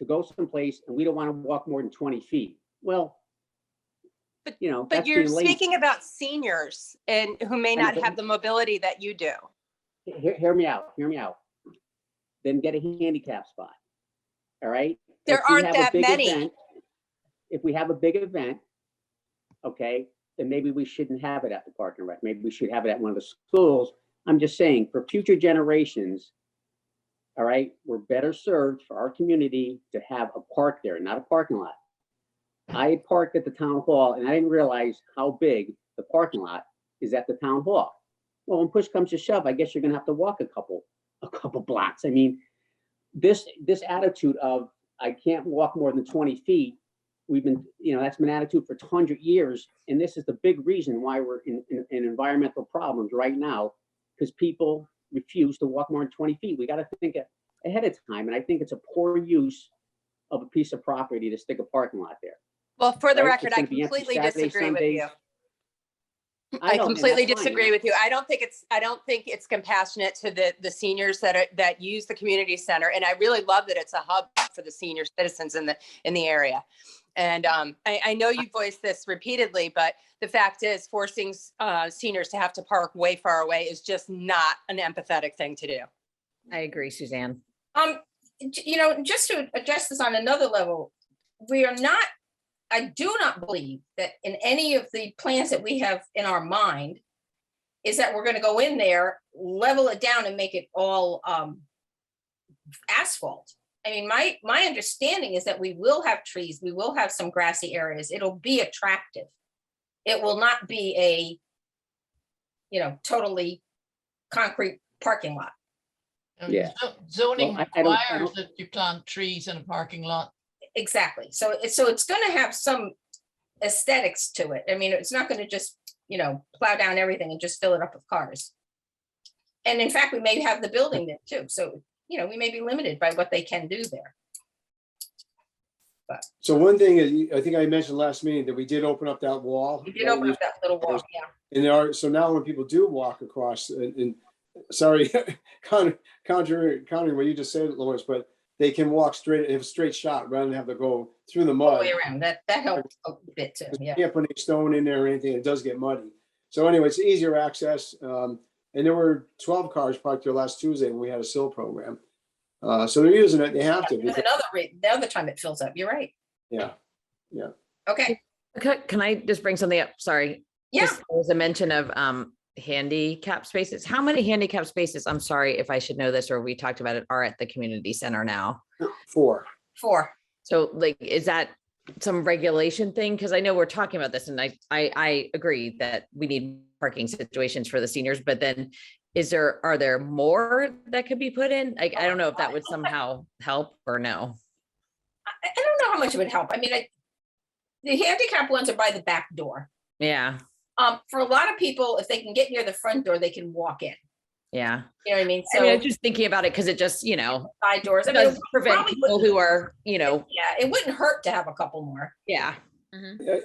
to go someplace and we don't want to walk more than 20 feet. Well, But- you know, But that's you're being lazy. speaking about seniors and who may not have the mobility that you do. Hear me out, hear me out. Then get a handicap spot. All right? There If we aren't have a that big many. event- If we have a big event, okay, then maybe we shouldn't have it at the Park and Rec. Maybe we should have it at one of the schools. I'm just saying, for future generations, all right, we're better served for our community to have a park there, not a parking lot. I parked at the town hall and I didn't realize how big the parking lot is at the town hall. Well, when push comes to shove, I guess you're gonna have to walk a couple blocks. I mean, this attitude of I can't walk more than 20 feet, we've been, you know, that's been an attitude for 100 years. And this is the big reason why we're in environmental problems right now, because people refuse to walk more than 20 feet. We got to think ahead of time. And I think it's a poor use of a piece of property to stick a parking lot there. Well, for the Right? record, It's I gonna be empty completely Saturdays, disagree with Sundays. you. I I know, and completely that's fine. disagree with you. I don't think it's compassionate to the seniors that use the community center. And I really love that it's a hub for the senior citizens in the area. And I know you voiced this repeatedly, but the fact is forcing seniors to have to park way far away is just not an empathetic thing to do. I agree, Suzanne. You know, just to address this on another level, I do not believe that in any of the plans that we have in our mind is that we're going to go in there, level it down and make it all asphalt. I mean, my understanding is that we will have trees, we will have some grassy areas. It'll be attractive. It will not be a, you know, totally concrete parking lot. Yeah. Zoning Well, I don't- requires that you plant trees in a parking lot. Exactly. So it's going to have some aesthetics to it. I mean, it's not going to just, you know, plow down everything and just fill it up with cars. And in fact, we may have the building there too. So, you know, we may be limited by what they can do there. So one thing is, I think I mentioned last meeting that we did open up that wall. We did open up that little wall, yeah. And so now when people do walk across and sorry, countering what you just said, Lois, but they can walk straight, have a straight shot rather than have to go through the All the mud. way around. That helps a bit too, You yeah. can't put any stone in there or anything. It does get muddy. So anyway, it's easier access. And there were 12 cars parked there last Tuesday when we had a SIL program. So they're using it. They have to. There's the other time it fills up. You're right. Yeah. Okay, Can I just bring something up? Sorry. yeah. Just, there was a mention of handicap spaces. How many handicap spaces, I'm sorry if I should know this, or we talked about it, are at the community center now? 4. 4. So like, is that some regulation thing? Because I know we're talking about this and I agree that we need parking situations for the seniors, but then are there more that could be put in? I don't know if that would somehow help or no. I don't know how much it would help. I mean, the handicap ones are by the back door. Yeah. For a lot of people, if they can get near the front door, they can walk in. Yeah. You know what I mean? I So mean, I'm just thinking about it because it just, you know, side doors. I it mean, does prevent probably people who are, you know, yeah, it wouldn't hurt to have a couple more. yeah.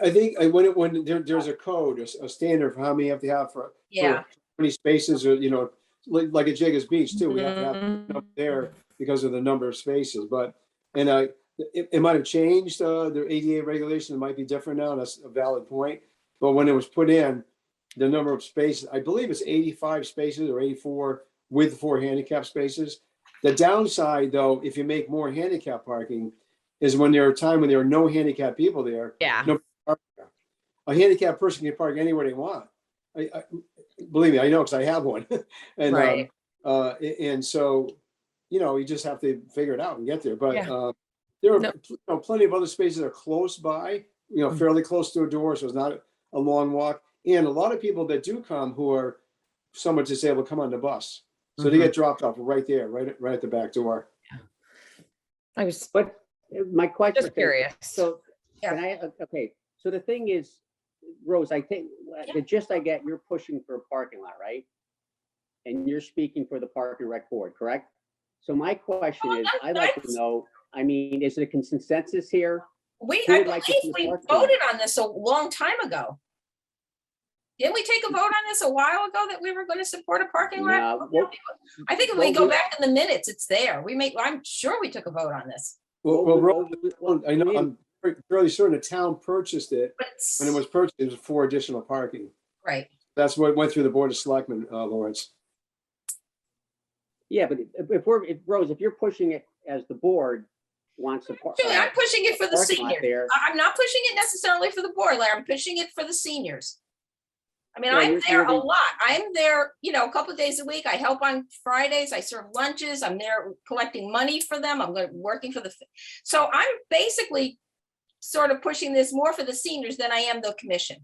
I think when there's a code, a standard for how many you have to have for Yeah. how many spaces, or, you know, like at Jacobs Beach too, we have to have a number there because of the number of spaces. But, and it might have changed, the ADA regulation, it might be different now, that's a valid point. But when it was put in, the number of spaces, I believe it's 85 spaces or 84 with 4 handicap spaces. The downside though, if you make more handicap parking, is when there are times when there are no handicap people there. Yeah. No, a handicapped person can park anywhere they want. I believe me, I know, because I have one. And Right. And so, you know, you just have to figure it out and get there. But Yeah. there are No. plenty of other spaces that are close by, you know, fairly close to a door, so it's not a long walk. And a lot of people that do come who are somewhat disabled come on the bus, so they get dropped off right there, right at the back door. I was But my question. just curious. So Yeah. can I, okay, so the thing is, Rose, I think the gist I get, you're pushing for a parking lot, right? And you're speaking for the Park and Rec Board, correct? So my question is, I'd like to know, I mean, is it a consensus here? I Who would like to believe see a we parking lot? voted on this a long time ago. Didn't we take a vote on this a while ago that we were going to support a parking lot? No, well- I think if we go back in the minutes, it's there. I'm sure we took a vote on this. I know, I'm fairly certain the town purchased it. But When it was purchased, it was for additional parking. right. That's what went through the Board of Selectmen, Lawrence. Yeah, but if Rose, if you're pushing it as the board wants to. Actually, I'm pushing it for the parking lot seniors. there. I'm not pushing it necessarily for the board, Larry. I'm pushing it for the seniors. I mean, Yeah, I'm you're there a the- lot. I'm there, a couple of days a week. I help on Fridays. I serve lunches. I'm there collecting money for them. I'm working for so I'm basically sort of pushing this more for the seniors than I am the commission.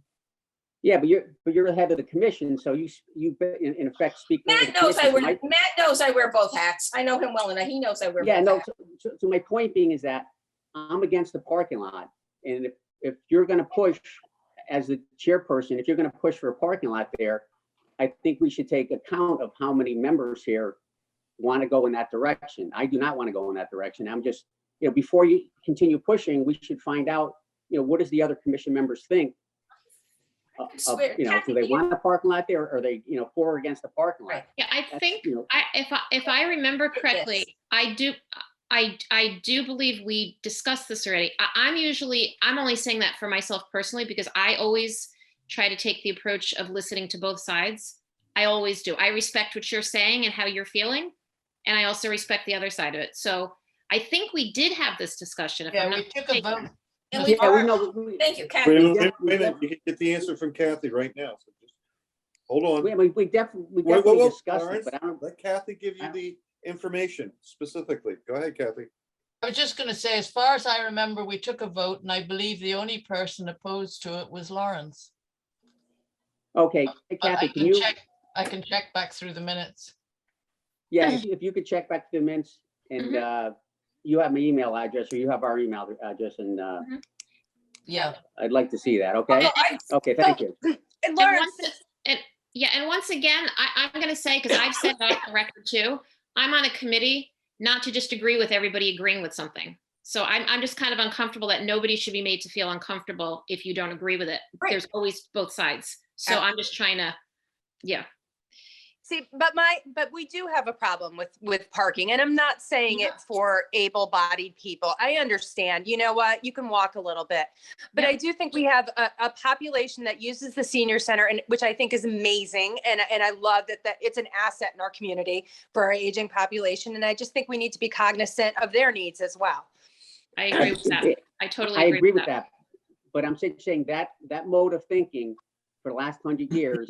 Yeah, but you're the head of the commission, so you in effect speak. for the Matt knows commission. Matt knows I wear both hats. I know him well enough. He knows I wear Yeah, both no, hats. so my point being is that I'm against the parking lot. And if you're gonna push as the chairperson, if you're gonna push for a parking lot there, I think we should take account of how many members here want to go in that direction. I do not want to go in that direction. I'm just, before you continue pushing, we should find out, what does the other commission members think? Do they want a parking lot there, or are they, for or against the parking lot? Right. Yeah, I That's, think if I remember correctly, I do believe we discussed this already. I'm only saying that for myself personally, because I always try to take the approach of listening to both sides. I always do. I respect what you're saying and how you're feeling, and I also respect the other side of it. So I think we did have this discussion. If I'm Yeah, not we took a mistaken. vote. And Yeah, we we know. Thank you, Wait Kathy. a minute, wait a minute. You can get the answer from Kathy right now. So just hold on. We definitely Whoa, discussed it, Lawrence, but I don't. let Kathy give you the information specifically. Go ahead, Kathy. I was just gonna say, as far as I remember, we took a vote, and I believe the only person opposed to it was Lawrence. Okay, But Kathy, can you? I can check back through the minutes. Yeah, if you could check back to the minutes, and you have my email address, or you have our email address, and Yeah, I'd like to see that. Okay. Okay. Thank you. And And Lawrence, once again, I'm going to say, because I've said off the record too, I'm on a committee not to just agree with everybody agreeing with something. So I'm just kind of uncomfortable that nobody should be made to feel uncomfortable if you don't agree with it. Right. There's always both sides. So I'm just trying to, yeah. see, but we do have a problem with parking, and I'm not saying it for able-bodied people. I understand, you know what, you can walk a little bit, but I do think we have a population that uses the senior center, and which I think is amazing, and I love that it's an asset in our community for our aging population, and I just think we need to be cognizant of their needs as well. I agree with that. I totally I agree with with that. But I'm saying that mode of thinking for the last 100 years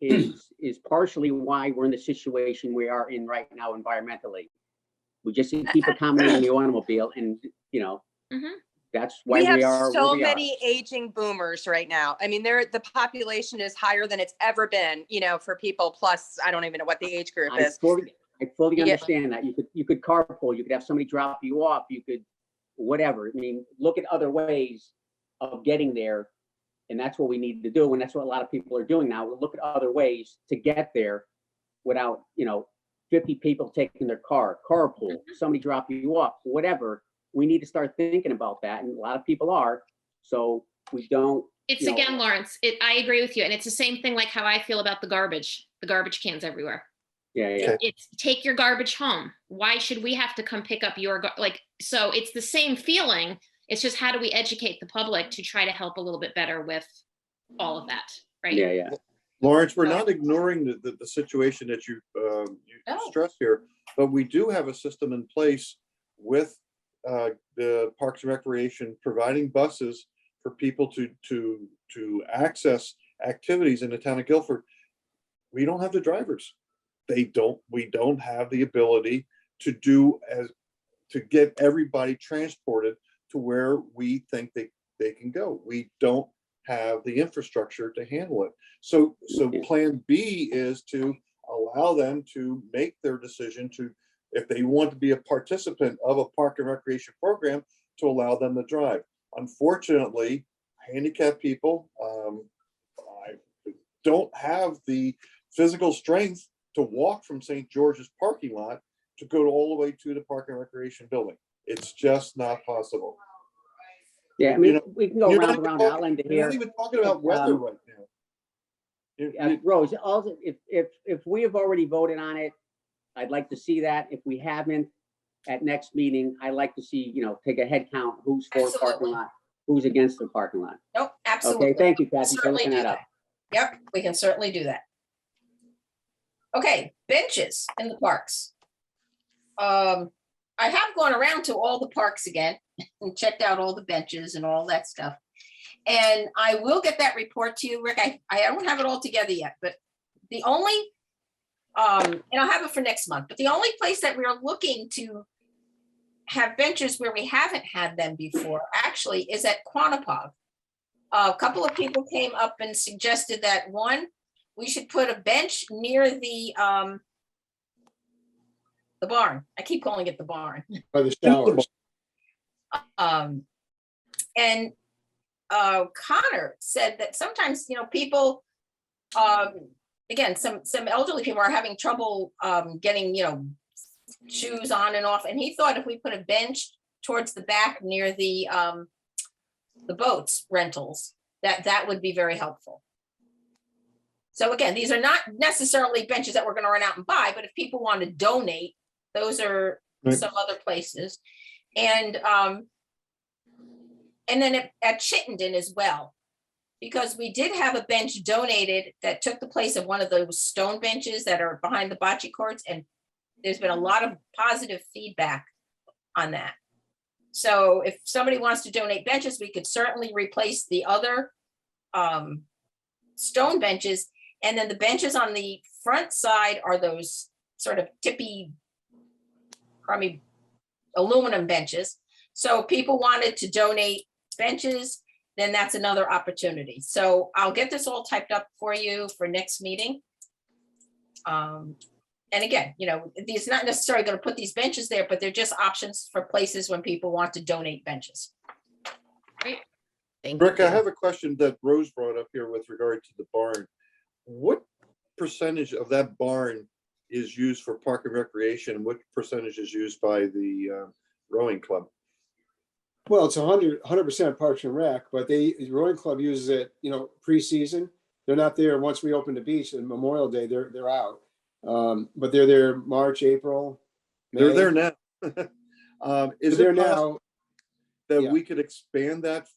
is partially why we're in the situation we are in right now environmentally. We just keep accommodating the automobile, and that's why We have are so where we many aging boomers right now. I mean, the population is higher than it's ever been, for people plus, I don't even know what the age group is. I fully Yeah. understand that. You could carpool, you could have somebody drop you off, you could whatever. I mean, look at other ways of getting there. And that's what we need to do. And that's what a lot of people are doing now. We look at other ways to get there without, 50 people taking their carpool, somebody drop you off, whatever. We need to start thinking about that. And a lot of people are. So we don't. It's again, Lawrence, I agree with you. And it's the same thing like how I feel about the garbage cans everywhere. Yeah. It's take your garbage home. Why should we have to come pick up your, so it's the same feeling. It's just how do we educate the public to try to help a little bit better with all of that, right? Yeah. Lawrence, we're not ignoring the situation that you stressed here, but we do have a system in place with the Parks and Recreation providing buses for people to access activities in the town of Guilford. We don't have the drivers. We don't have the ability to get everybody transported to where we think they can go. We don't have the infrastructure to handle it. So plan B is to allow them to make their decision if they want to be a participant of a park and recreation program, to allow them to drive. Unfortunately, handicapped people don't have the physical strength to walk from St. George's parking lot to go all the way to the park and recreation building. It's just not possible. Yeah, I mean, we can go around Outland to You're here. not even talking about weather right now. Rose, also, if we have already voted on it, I'd like to see that. If we haven't, at next meeting, I like to see, take a head count, who's for parking Absolutely. lot, who's against the parking lot. Nope, absolutely. Okay, thank you, Kathy, for Certainly looking do that up. Yep, we can certainly do that. Okay, benches in the parks. I have gone around to all the parks again and checked out all the benches and all that stuff. And I will get that report to you, Rick. I don't have it all together yet, but the only, and I'll have it for next month, but the only place that we're looking to have benches where we haven't had them before actually is at Quantapug. A couple of people came up and suggested that one, we should put a bench near the barn. I keep calling it the barn. By the showers. And Connor said that sometimes, people, again, some elderly people are having trouble getting, shoes on and off. And he thought if we put a bench towards the back near the boats rentals, that would be very helpful. So again, these are not necessarily benches that we're going to run out and buy, but if people want to donate, those are Right. some other places. And then at Chittenden as well, because we did have a bench donated that took the place of one of those stone benches that are behind the bocce courts. And there's been a lot of positive feedback on that. So if somebody wants to donate benches, we could certainly replace the other stone benches. And then the benches on the front side are those sort of tippy, crummy aluminum benches. So if people wanted to donate benches, then that's another opportunity. So I'll get this all typed up for you for next meeting. And again, these not necessarily going to put these benches there, but they're just options for places when people want to donate benches. Thank Rick, I you. have a question that Rose brought up here with regard to the barn. What percentage of that barn is used for park and recreation? And what percentage is used by the rowing club? Well, it's 100% Parks and Rec, but the rowing club uses it, pre-season. They're not there once we open the beach and Memorial Day, they're out. But they're there March, April. They're May. there now. Is They're it there possible now. that yeah. we could expand that,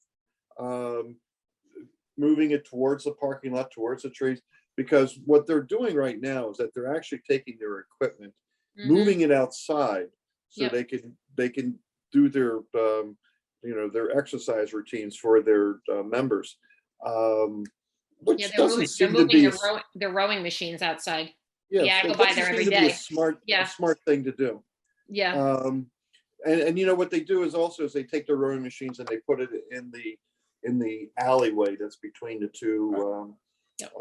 moving it towards the parking lot, towards the trees? Because what they're doing right now is that they're actually taking their equipment, moving it outside so Yep. they can do their their exercise routines for their members. Which Yeah, doesn't seem to be their rowing machines outside. yeah, yeah, I it go by doesn't there seem every to be a day. smart Yeah. thing to do. Yeah, And what they do is they take their rowing machines and they put it in the alleyway that's between the two Yep.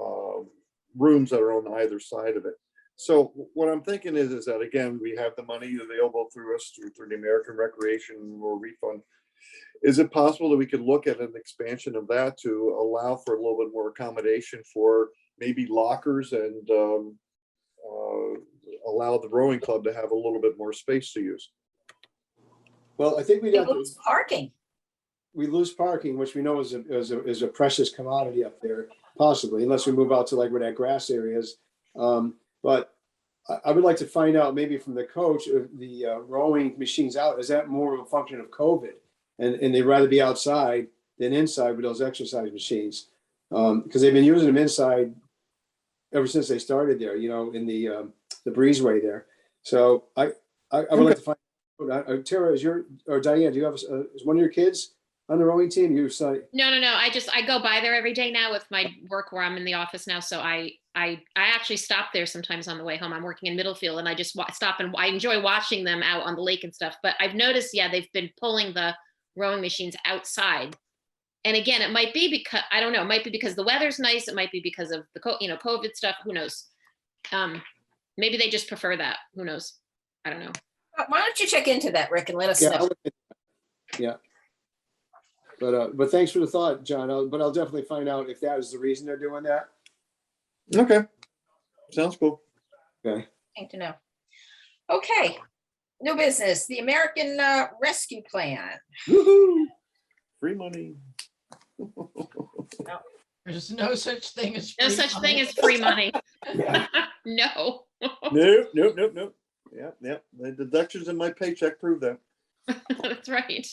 rooms that are on either side of it. So what I'm thinking is that again, we have the money available through us through the American Recreation or refund. Is it possible that we could look at an expansion of that to allow for a little bit more accommodation for maybe lockers and allow the rowing club to have a little bit more space to use? Well, I think we'd have to, Parking. we lose parking, which we know is a precious commodity up there, possibly, unless we move out to like where that grass area is. But I would like to find out maybe from the coach, if the rowing machines out, is that more of a function of COVID? And they'd rather be outside than inside with those exercise machines. Because they've been using them inside ever since they started there, in the breezeway there. So I would like to find out, Tara, or Diane, do you have, is one of your kids on the rowing team? You son? no. I go by there every day now with my work where I'm in the office now. So I actually stop there sometimes on the way home. I'm working in Middlefield and I just stop and I enjoy watching them out on the lake and stuff. But I've noticed, they've been pulling the rowing machines outside. And again, it might be because, I don't know, it might be because the weather's nice. It might be because of the COVID stuff. Who knows? Maybe they just prefer that. Who knows? I don't know. Why don't you check into that, Rick, and let us Yeah, know? yeah. But thanks for the thought, John. But I'll definitely find out if that is the reason they're doing that. Okay, sounds cool. Okay. Need to know. Okay, new business, the American Rescue Plan. Woohoo! Free money. There's no such thing as. No free such money. thing as free money. Yeah. No. Nope. Yeah. The deductions in my paycheck prove that. That's right.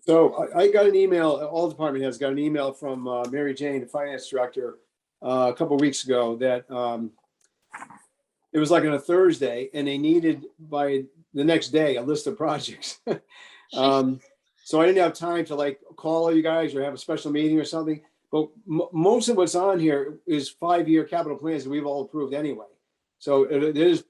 So I got an email, all department heads got an email from Mary Jane, the finance director, a couple of weeks ago that it was like on a Thursday and they needed by the next day a list of projects. So I didn't have time to like call you guys or have a special meeting or something. But most of what's on here is 5-year capital plans that we've all approved anyway. So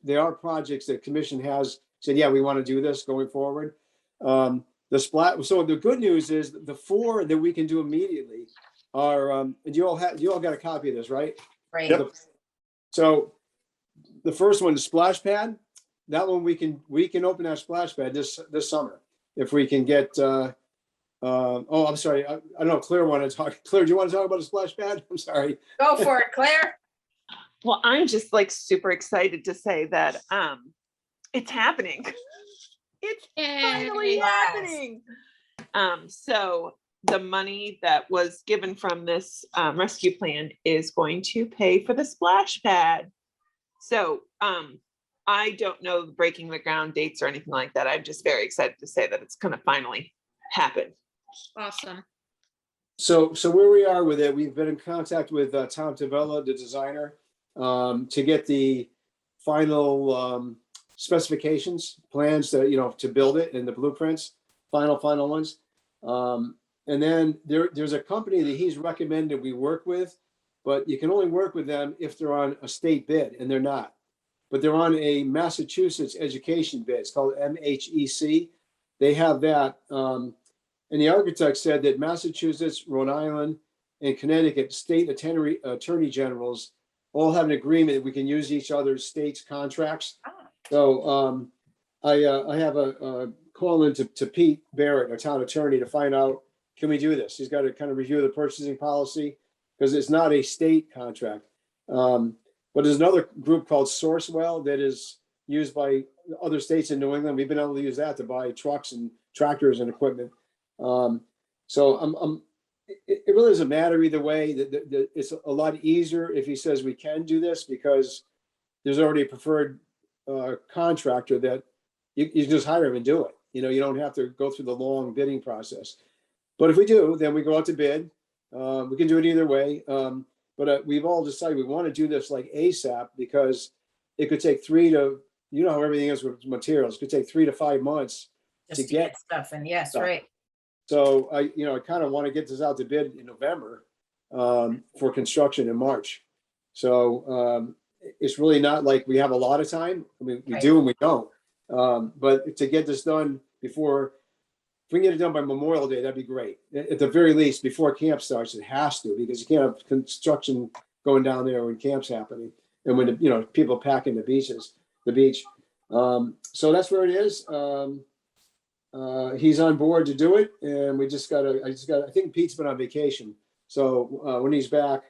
there are projects that commission has said, yeah, we want to do this going forward. So the good news is the 4 that we can do immediately are, and you all got a copy of this, right? Right. Yep. So the first one is splash pad. That one we can open that splash pad this summer if we can get. Oh, I'm sorry. I don't know. Claire wanted to talk. Claire, do you want to talk about a splash pad? I'm sorry. Go for it, Claire. Well, I'm just like super excited to say that it's happening. It's finally Yay. happening. So the money that was given from this rescue plan is going to pay for the splash pad. So I don't know the breaking the ground dates or anything like that. I'm just very excited to say that it's going to finally happen. Awesome. So where we are with it, we've been in contact with Tom Tavella, the designer, to get the final specifications, plans to build it and the blueprints, final ones. And then there's a company that he's recommended we work with, but you can only work with them if they're on a state bid, and they're not. But they're on a Massachusetts education bid. It's called MHEC. They have that. And the architect said that Massachusetts, Rhode Island, and Connecticut state attorney generals all have an agreement that we can use each other's states' contracts. So I have a call in to Pete Barrett, our town attorney, to find out, can we do this? He's got to kind of review the purchasing policy because it's not a state contract. But there's another group called Sourcewell that is used by other states in New England. We've been able to use that to buy trucks and tractors and equipment. So it really doesn't matter either way. It's a lot easier if he says we can do this because there's already a preferred contractor that you can just hire him and do it. You don't have to go through the long bidding process. But if we do, then we go out to bid. We can do it either way. But we've all decided we want to do this like ASAP because it could take 3 to, how everything is with materials, it could take 3 to 5 months Just to get stuff. And yes, stuff. right. So I kind of want to get this out to bid in November for construction in March. So it's really not like we have a lot of time. I mean, we do and we don't. But to get this done before, if we can get it done by Memorial Day, that'd be great. At the very least, before camp starts, it has to, because you can't have construction going down there when camp's happening and when people packing the beach. So that's where it is. He's on board to do it, and I think Pete's been on vacation. So when he's back,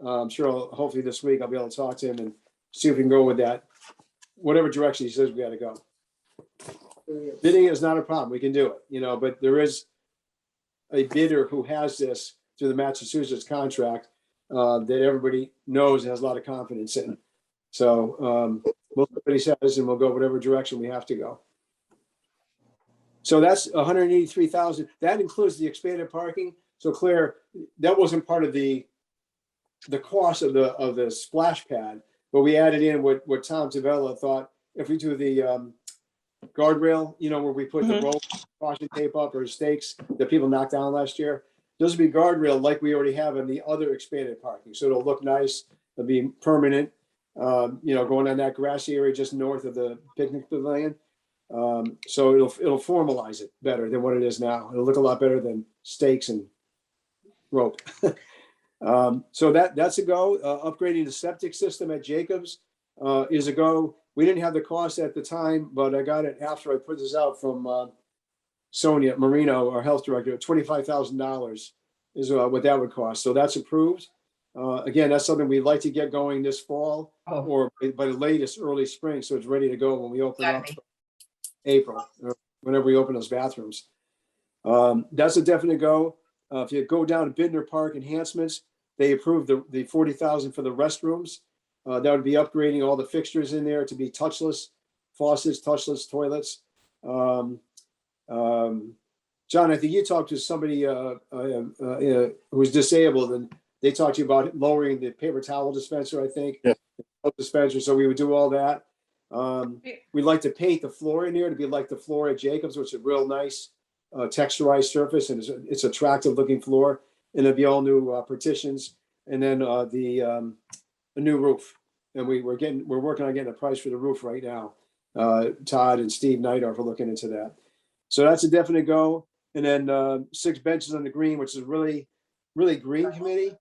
I'm sure hopefully this week I'll be able to talk to him and see if we can go with that, whatever direction he says we got to go. Bidding is not a problem. We can do it, but there is a bidder who has this through the Massachusetts contract that everybody knows and has a lot of confidence in. So we'll see what he says, and we'll go whatever direction we have to go. So that's 183,000. That includes the expanded parking. So Claire, that wasn't part of the cost of the splash pad, but we added in what Tom Tavella thought if we do the guardrail, where we put the rope, caution tape up or stakes that people knocked down last year. Those would be guardrail like we already have in the other expanded parking. So it'll look nice. It'll be permanent, going on that grassy area just north of the picnic pavilion. So it'll formalize it better than what it is now. It'll look a lot better than stakes and rope. So that's a go. Upgrading the septic system at Jacobs is a go. We didn't have the cost at the time, but I got it after I put this out from Sonia Marino, our health director. $25,000 is what that would cost. So that's approved. Again, that's something we'd like to get going this fall or by the latest early spring. So it's ready to go when we open up April, or whenever we open those bathrooms. That's a definite go. If you go down to Bidner Park enhancements, they approved the $40,000 for the restrooms. That would be upgrading all the fixtures in there to be touchless faucets, touchless toilets. John, I think you talked to somebody who was disabled, and they talked to you about lowering the paper towel dispenser, I think. Yes. Dispenser, so we would do all that. We'd like to paint the floor in here to be like the floor at Jacobs, which is a real nice texturized surface, and it's attractive looking floor. And it'd be all new partitions, and then a new roof. And we're working on getting a price for the roof right now. Todd and Steve Neidorf are looking into that. So that's a definite go. And then 6 benches on the green, which is really green committee.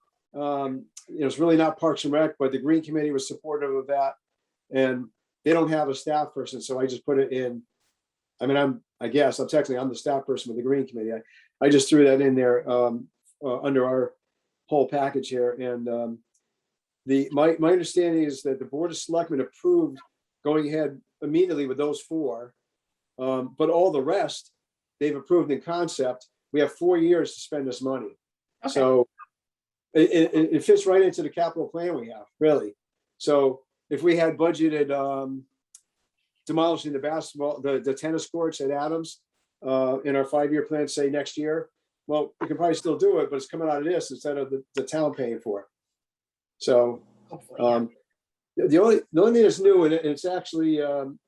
It's really not Parks and Rec, but the green committee was supportive of that. And they don't have a staff person, so I just put it in. I mean, I'm the staff person with the green committee. I just threw that in there under our whole package here. And my understanding is that the Board of Selectmen approved going ahead immediately with those 4. But all the rest, they've approved in concept. We have 4 years to spend this money. Okay. So it fits right into the capital plan we have, really. So if we had budgeted demolishing the tennis courts at Adams in our 5-year plan, say next year, well, we can probably still do it, but it's coming out of this instead of the town paying for it. So the only thing that's new, and it's actually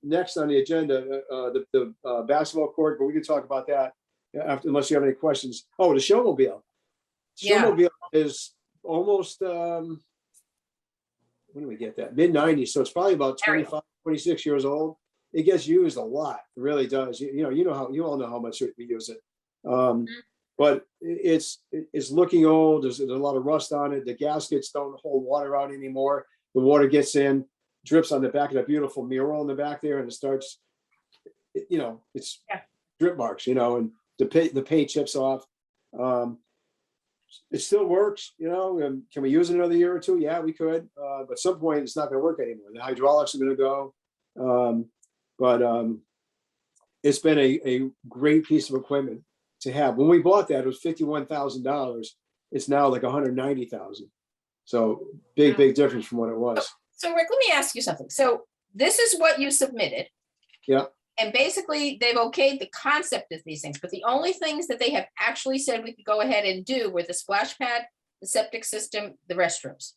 next on the agenda, the basketball court, but we can talk about that after, unless you have any questions. Oh, the Showmobile. Yeah. Showmobile is almost, when do we get that? Mid-90s, so it's probably about 25, 26 years old. It gets used a lot. It really does. You all know how much we use it. But it's looking old. There's a lot of rust on it. The gaskets don't hold water out anymore. The water gets in, drips on the back of that beautiful mural in the back there, and it starts, it's drip marks, and the paint chips off. It still works, and can we use it another year or two? Yeah, we could. But at some point, it's not going to work anymore. The hydraulics are going to go. But it's been a great piece of equipment to have. When we bought that, it was $51,000. It's now like $190,000. So big difference from what it was. So Rick, let me ask you something. So this is what you submitted. Yeah. And basically they've okayed the concept of these things, but the only things that they have actually said we could go ahead and do were the splash pad, the septic system, the restrooms.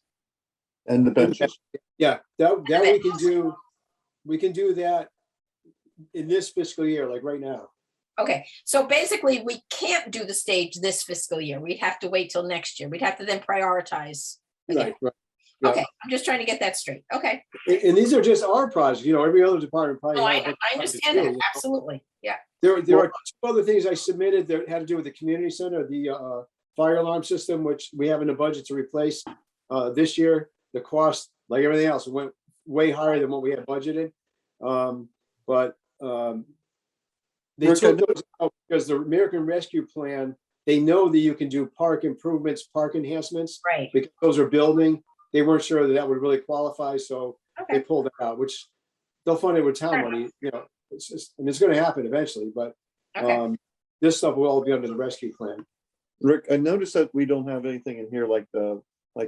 And the benches. Yeah, that we can do that in this fiscal year, like right now. Okay, so basically we can't do the stage this fiscal year. We'd have to wait till next year. We'd have to then prioritize. Again. Right. Yeah. Okay, I'm just trying to get that straight. Okay. And these are just our projects, every other department probably. Oh, has I understand that, absolutely, yeah. There are 2 other things I submitted that had to do with the community center, the fire alarm system, which we have in the budget to replace this year. The cost, like everything else, went way higher than what we had budgeted. But they took those out because the American Rescue Plan, they know that you can do park improvements, park enhancements. Right. Because those are building. They weren't sure that would really qualify, so Okay. they pulled it out, which they'll fund it with town money. It's just, it's going to happen eventually, but Okay. this stuff will all be under the rescue plan. Rick, I noticed that we don't have anything in here like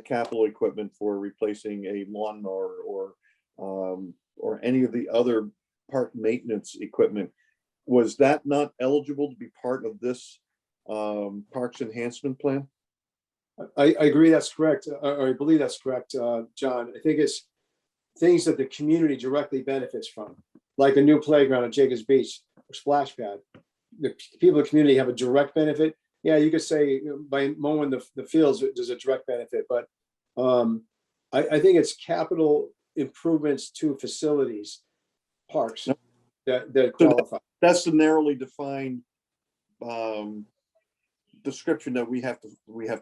capital equipment for replacing a lawnmower or any of the other park maintenance equipment. Was that not eligible to be part of this parks enhancement plan? I agree, that's correct. Or I believe that's correct, John. I think it's things that the community directly benefits from, like a new playground at Jacobs Beach or splash pad. The people in the community have a direct benefit. Yeah, you could say by mowing the fields, there's a direct benefit, but I think it's capital improvements to facilities, parks that qualify. That's the narrowly defined description that we have to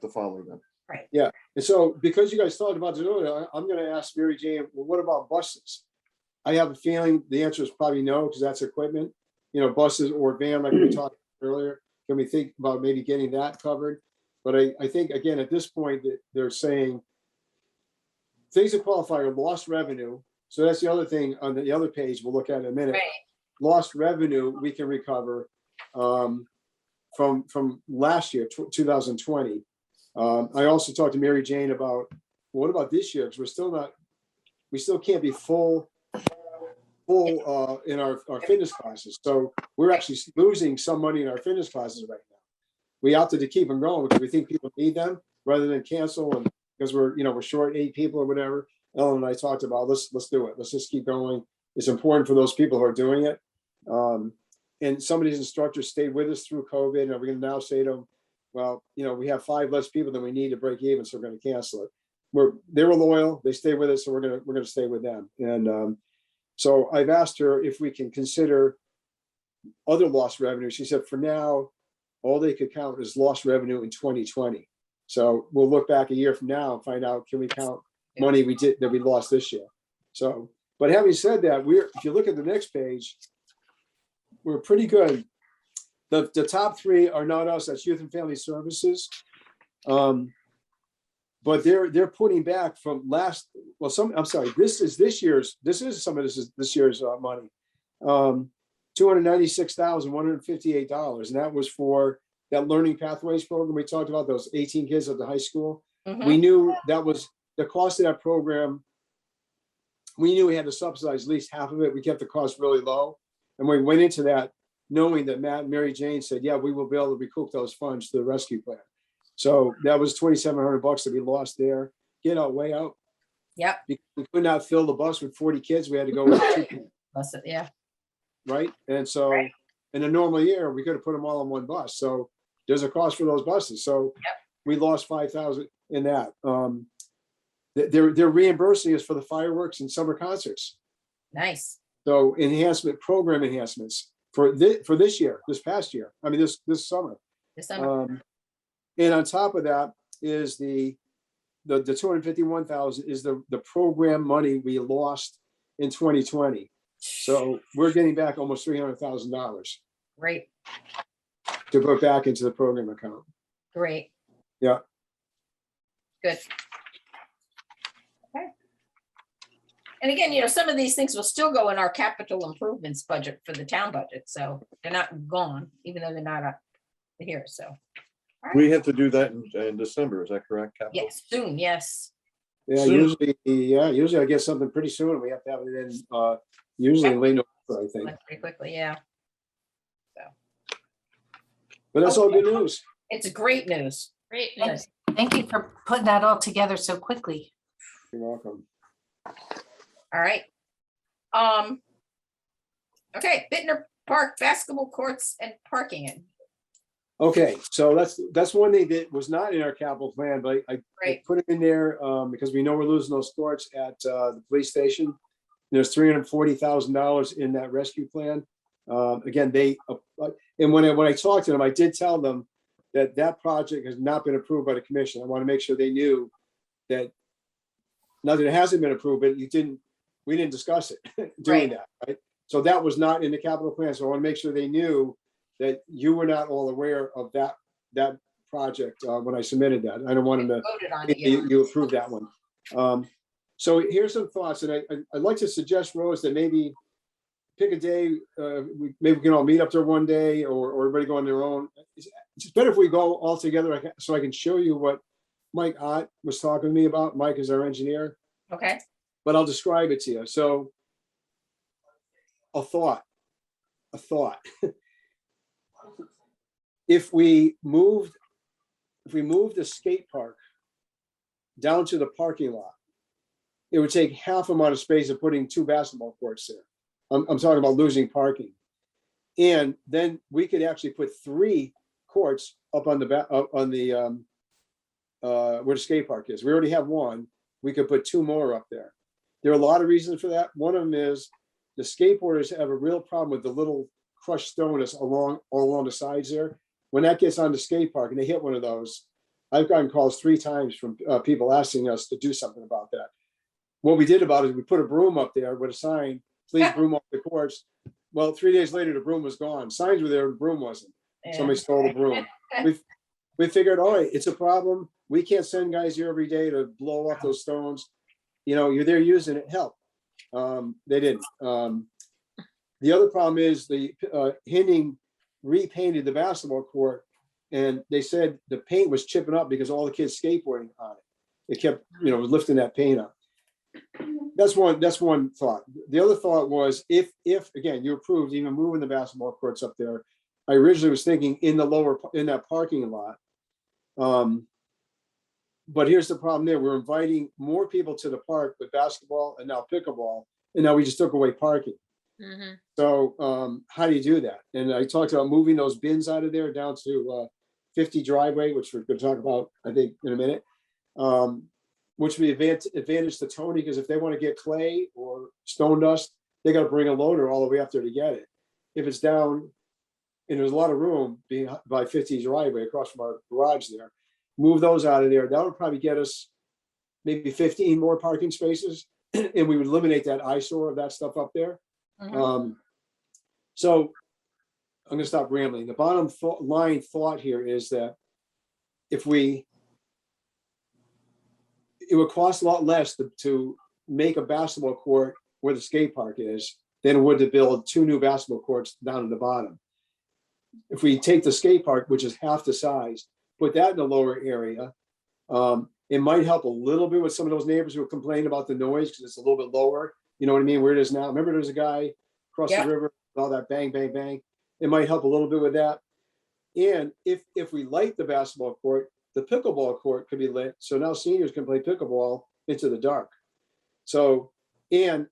follow them. Right. Yeah, and so because you guys talked about it earlier, I'm going to ask Mary Jane, well, what about buses? I have a feeling the answer is probably no, because that's equipment, buses or van, like we talked earlier. Can we think about maybe getting that covered? But I think, again, at this point, that they're saying things that qualify are lost revenue. So that's the other thing on the other page we'll look at in a minute. Right. Lost revenue we can recover from last year, 2020. I also talked to Mary Jane about what about this year, because we still can't be full full in our fitness classes. So we're actually losing some money in our fitness classes right now. We opted to keep them going because we think people need them rather than cancel, and because we're short 8 people or whatever. Ellen and I talked about, let's do it. Let's just keep going. It's important for those people who are doing it. And some of these instructors stayed with us through COVID, and we're going to now say to them, well, we have 5 less people than we need to break even, so we're going to cancel it. They were loyal, they stayed with us, so we're going to stay with them. And so I've asked her if we can consider other lost revenue. She said for now, all they could count is lost revenue in 2020. So we'll look back a year from now and find out, can we count money that we lost this year? So, but having said that, if you look at the next page, we're pretty good. The top 3 are not us, that's Youth and Family Services. But they're putting back from this is this year's money. $296,158. And that was for that Learning Pathways program we talked about, those 18 kids at the high school. We knew that was the cost of that program. We knew we had to subsidize at least half of it. We kept the cost really low. And we went into that knowing that Matt and Mary Jane said, yeah, we will be able to recoup those funds to the rescue plan. So that was $2,700 that we lost there. Get our way out. Yep. We could not fill the bus with 40 kids. We had to go with 2 people. Yeah. Right. And so in a normal year, we could have put them all on one bus. So there's a cost for those buses. So we lost $5,000 in that. They're reimbursing us for the fireworks and summer concerts. Nice. So program enhancements for this year, this past year. I mean, this summer. And on top of that is the $251,000 is the program money we lost in 2020. So we're getting back almost $300,000. Great. To put back into the program account. Great. Yeah. Good. Okay. And again, some of these things will still go in our capital improvements budget for the town budget. So they're not gone, even though they're not up here. So. We have to do that in December, is that correct? Capital? Yes, soon, yes. Yeah, Soon. usually I get something pretty soon. We have to have it in usually in late November, I think. Pretty quickly, yeah. But that's all good news. It's great news. Great. Yes. Thank you for putting that all together so quickly. You're welcome. All right. Okay, Bittner Park basketball courts and parking. Okay, so that's one thing that was not in our capital plan, but I put it in there because we know we're losing those courts at the police station. There's $340,000 in that rescue plan. Again, and when I talked to them, I did tell them that project has not been approved by the commission. I want to make sure they knew that, not that it hasn't been approved, but we didn't discuss it doing that, right? So that was not in the capital plan. So I want to make sure they knew that you were not all aware of that project when I submitted that. I don't want them to, voted on it, yeah. you approved that one. So here's some thoughts, and I'd like to suggest, Rose, that maybe pick a day, maybe we can all meet up there one day, or everybody go on their own. It's better if we go all together so I can show you what Mike Ott was talking to me about. Mike is our engineer. Okay. But I'll describe it to you. So a thought. If we moved the skate park down to the parking lot, it would take half amount of space of putting 2 basketball courts there. I'm talking about losing parking. And then we could actually put 3 courts up on the where the skate park is. We already have 1. We could put 2 more up there. There are a lot of reasons for that. One of them is the skateboarders have a real problem with the little crushed stone that's all along the sides there. When that gets on the skate park and they hit one of those, I've gotten calls 3 times from people asking us to do something about that. What we did about it is we put a broom up there with a sign, please broom off the courts. Well, 3 days later, the broom was gone. Signs were there, the broom wasn't. Somebody stole the broom. We figured, all right, it's a problem. We can't send guys here every day to blow off those stones. You're there using it, help. They didn't. The other problem is Hinning repainted the basketball court, and they said the paint was chipping up because all the kids skateboarding on it. It kept, lifting that paint up. That's one thought. The other thought was if again, you approved even moving the basketball courts up there, I originally was thinking in that parking lot. But here's the problem there. We're inviting more people to the park with basketball and now pickleball, and now we just took away parking. Mhm. So how do you do that? And I talked about moving those bins out of there down to 50 driveway, which we're going to talk about, I think, in a minute. Which would be advantage to Tony, because if they want to get clay or stone dust, they got to bring a loader all the way up there to get it. If it's down, and there's a lot of room being by 50 driveway across from our garage there, move those out of there. That would probably get us maybe 15 more parking spaces, and we would eliminate that eyesore of that stuff up there. So I'm going to stop rambling. The bottom line thought here is that it would cost a lot less to make a basketball court where the skate park is than it would to build 2 new basketball courts down at the bottom. If we take the skate park, which is half the size, put that in the lower area, it might help a little bit with some of those neighbors who are complaining about the noise because it's a little bit lower. You know what I mean? Where it is now. Remember, there's a guy across the river with all that bang, bang, bang. It might help a little bit with that. And if we light the basketball court, the pickleball court could be lit. So now seniors can play pickleball into the dark. So the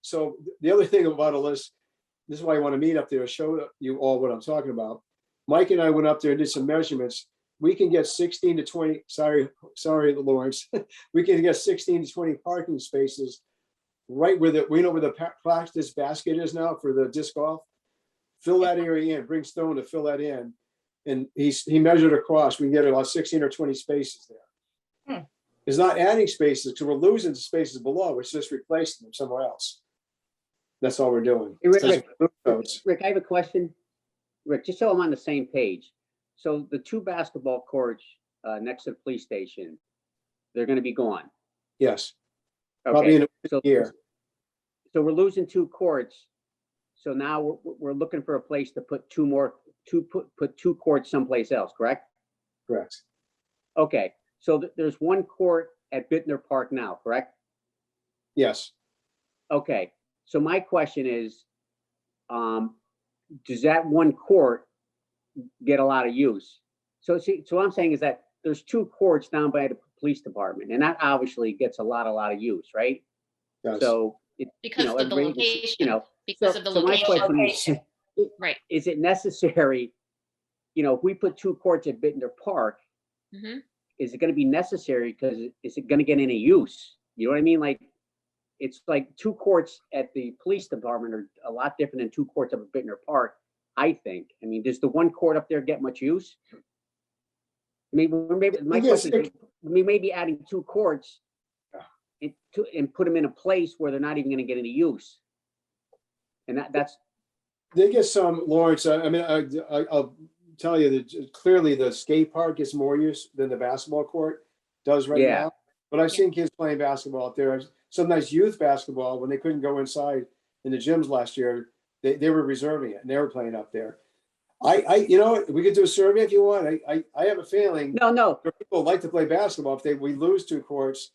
other thing about all this is why I want to meet up there, show you all what I'm talking about. Mike and I went up there and did some measurements. We can get 16 to 20, sorry, Lawrence. We can get 16 to 20 parking spaces right where the practice basket is now for the disc golf. Fill that area in, bring stone to fill that in. And he measured across, we can get about 16 or 20 spaces there. It's not adding spaces because we're losing spaces below. It's just replacing them somewhere else. That's all we're doing. Hey, Rick, I have a question. Rick, just so I'm on the same page. So the 2 basketball courts next to the police station, they're going to be gone. Yes. Probably in a year. So we're losing 2 courts. So now we're looking for a place to put 2 courts someplace else, correct? Correct. Okay, so there's 1 court at Bittner Park now, correct? Yes. Okay, so my question is, does that 1 court get a lot of use? So what I'm saying is that there's 2 courts down by the police department, and that obviously gets a lot of use, right? Yes. So Because of the location. Because of the so my location. question is, Right. is it necessary, if we put 2 courts at Bittner Park, Mhm. is it going to be necessary? Because is it going to get any use? You know what I mean? Like, it's like 2 courts at the police department are a lot different than 2 courts up at Bittner Park, I think. I mean, does the 1 court up there get much use? Maybe my question is, we may be adding 2 courts and put them in a place where they're not even going to get any use. And that's. They get some, Lawrence. I mean, I'll tell you that clearly the skate park gets more use than the basketball court does right now. But I've seen kids playing basketball out there. Sometimes youth basketball, when they couldn't go inside in the gyms last year, they were reserving it and they were playing up there. We could do a survey if you want. I have a feeling. No. People like to play basketball. If we lose 2 courts,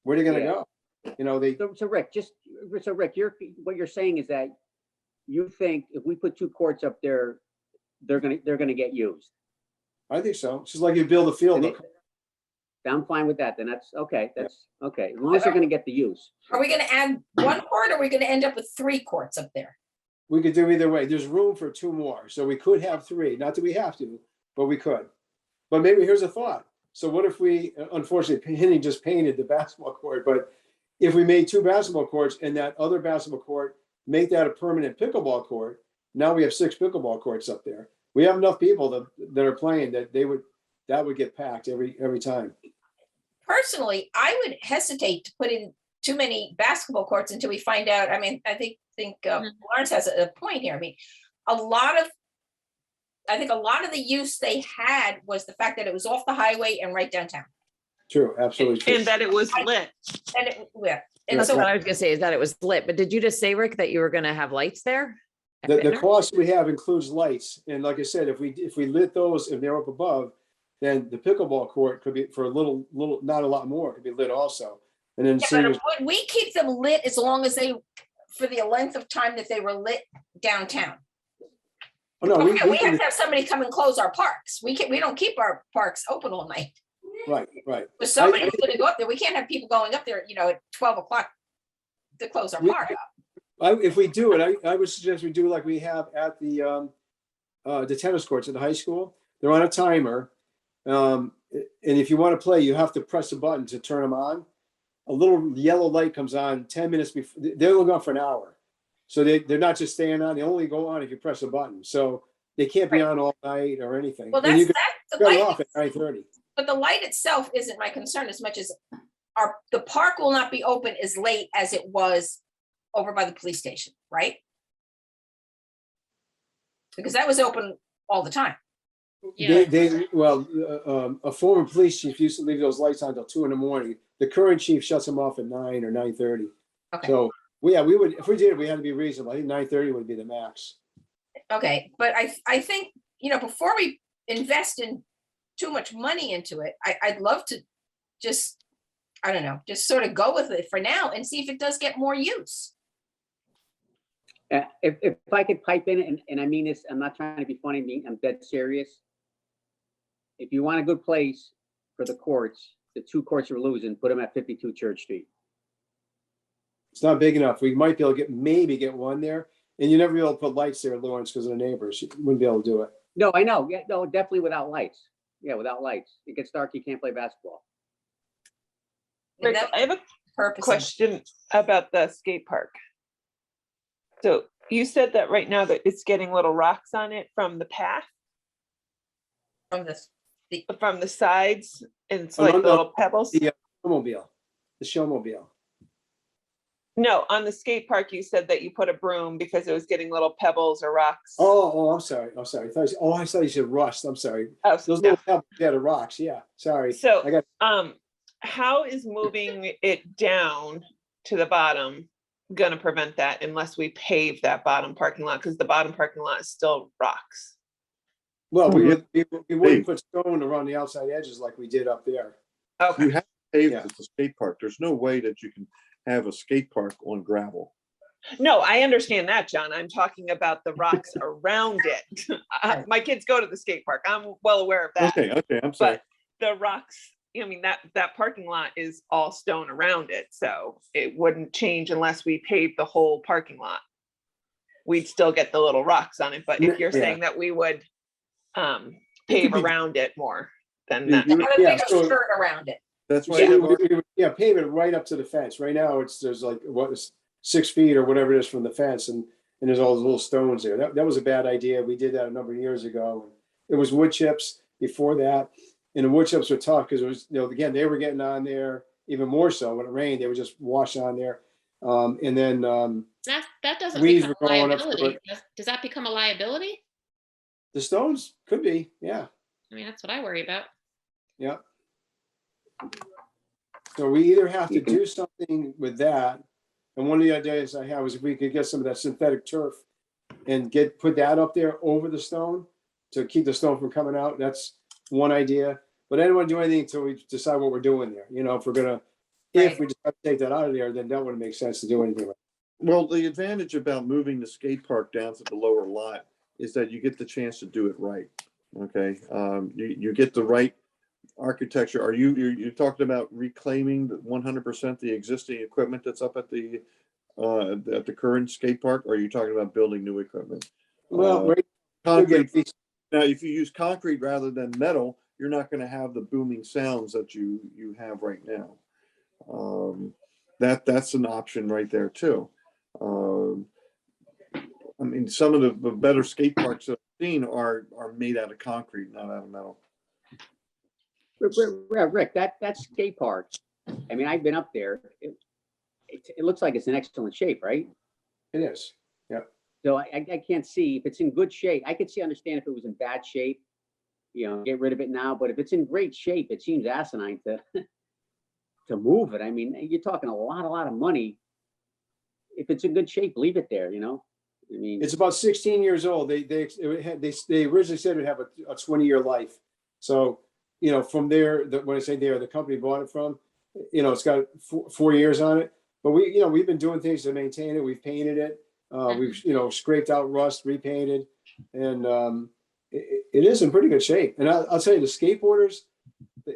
where are they going to go? So Rick, what you're saying is that you think if we put 2 courts up there, they're gonna get used. I think so. It's just like you build a field. I'm fine with that. Then that's okay. That's okay. As long as they're gonna get the use. Are we gonna add 1 court or are we gonna end up with 3 courts up there? We could do either way. There's room for 2 more. So we could have 3. Not that we have to, but we could. But maybe here's a thought. So what if we, unfortunately, Henny just painted the basketball court, but if we made 2 basketball courts and that other basketball court, make that a permanent pickleball court, now we have 6 pickleball courts up there. We have enough people that are playing that that would get packed every time. Personally, I would hesitate to put in too many basketball courts until we find out. I mean, I think Lawrence has a point here. I mean, I think a lot of the use they had was the fact that it was off the highway and right downtown. True, absolutely true. And that it was lit. And That's so what I was gonna say, is that it was lit, but did you just say, Rick, that you were gonna have lights there? The cost we have includes lights. And like I said, if we lit those and they're up above, then the pickleball court could be for a little, not a lot more, it could be lit also. And then Yeah, seniors, but we keep them lit as long as for the length of time that they were lit downtown. oh, no, We have to have somebody come and close our parks. We don't keep our parks open all night. right. If somebody's gonna go up there, we can't have people going up there, at 12 o'clock to close our park up. If we do it, I would suggest we do like we have at the tennis courts at the high school. They're on a timer. And if you want to play, you have to press a button to turn them on. A little yellow light comes on 10 minutes before. They're only on for an hour. So they're not just staying on. They only go on if you press a button. So they can't be on all night or anything. Well, And you that's can the shut it light, off at 9:30. but the light itself isn't my concern as much as the park will not be open as late as it was over by the police station, right? Because that was open all the time. Yeah. A former police chief used to leave those lights on until 2 a.m. The current chief shuts them off at 9 or 9:30. Okay. So we would, if we did, we had to be reasonable. I think 9:30 would be the max. Okay, but I think, before we invest in too much money into it, I'd love to just, I don't know, just sort of go with it for now and see if it does get more use. If I could pipe in, and I mean this, I'm not trying to be funny, I'm dead serious. If you want a good place for the courts, the 2 courts you're losing, put them at 52 Church Street. It's not big enough. We might be able to maybe get one there. And you never be able to put lights there, Lawrence, because of the neighbors. You wouldn't be able to do it. No, I know. Yeah, no, definitely without lights. Yeah, without lights. It gets dark, you can't play basketball. And Rick, that I have a purpose. question about the skate park. So you said that right now that it's getting little rocks on it from the path, From this, from the sides, and it's Oh, like no, no. little pebbles. The showmobile. No, on the skate park, you said that you put a broom because it was getting little pebbles or rocks. Oh, I'm sorry. I thought you said rust. I'm sorry. Oh, Those no. little pebbles, yeah, the rocks. Yeah, sorry. So, I got how is moving it down to the bottom gonna prevent that unless we pave that bottom parking lot? Because the bottom parking lot is still rocks. well, we Yeah. wouldn't put stone around the outside edges like we did up there. Okay. You have to pave Yeah. the skate park. There's no way that you can have a skate park on gravel. No, I understand that, John. I'm talking about the rocks around it. My kids go to the skate park. I'm well aware of that. Okay, I'm sorry. But the rocks, that parking lot is all stone around it, so it wouldn't change unless we paved the whole parking lot. We'd still get the little rocks on it, but if you're Yeah. saying that we would pave be- around it more, then You- that, you- Put a Yeah, bigger so- skirt around it. That's why. Yeah, pave it right up to the fence. Right now, there's like, 6 feet or whatever it is from the fence, and there's all those little stones there. That was a bad idea. We did that a number of years ago. It was wood chips before that, and the wood chips were tough because it was, again, they were getting on there even more so when it rained. They would just wash on there, and then That doesn't Weeds become were a going up through liability. Does that become a liability? the stones could be, yeah. I mean, that's what I worry about. Yeah. So we either have to do something with that, and one of the ideas I have is if we could get some of that synthetic turf and put that up there over the stone to keep the stone from coming out. That's one idea. But I don't want to do anything until we decide what we're doing there. If we're gonna, if we decide to take that out of there, then that wouldn't make sense to do anything with it. Well, the advantage about moving the skate park down to the lower lot is that you get the chance to do it right. Okay, you get the right architecture. Are you talking about reclaiming 100% the existing equipment that's up at the current skate park? Or are you talking about building new equipment? Well, right, Concrete. Now, if you use concrete rather than metal, you're not going to have the booming sounds that you have right now. That's an option right there too. I mean, some of the better skate parks that I've seen are made out of concrete, not out of metal. Rick, that skate park, I mean, I've been up there. It looks like it's in excellent shape, right? it is. Yeah. So I can't see if it's in good shape. I could understand if it was in bad shape, get rid of it now. But if it's in great shape, it seems asinine to to move it. I mean, you're talking a lot of money. If it's in good shape, leave it there. I mean, It's about 16 years old. They originally said it would have a 20-year life. So, from there, when I say there, the company bought it from, you know, it's got 4 years on it, but we've been doing things to maintain it. We've painted it. We've, scraped out rust, repainted, and it is in pretty good shape. And I'll tell you, the skateboarders,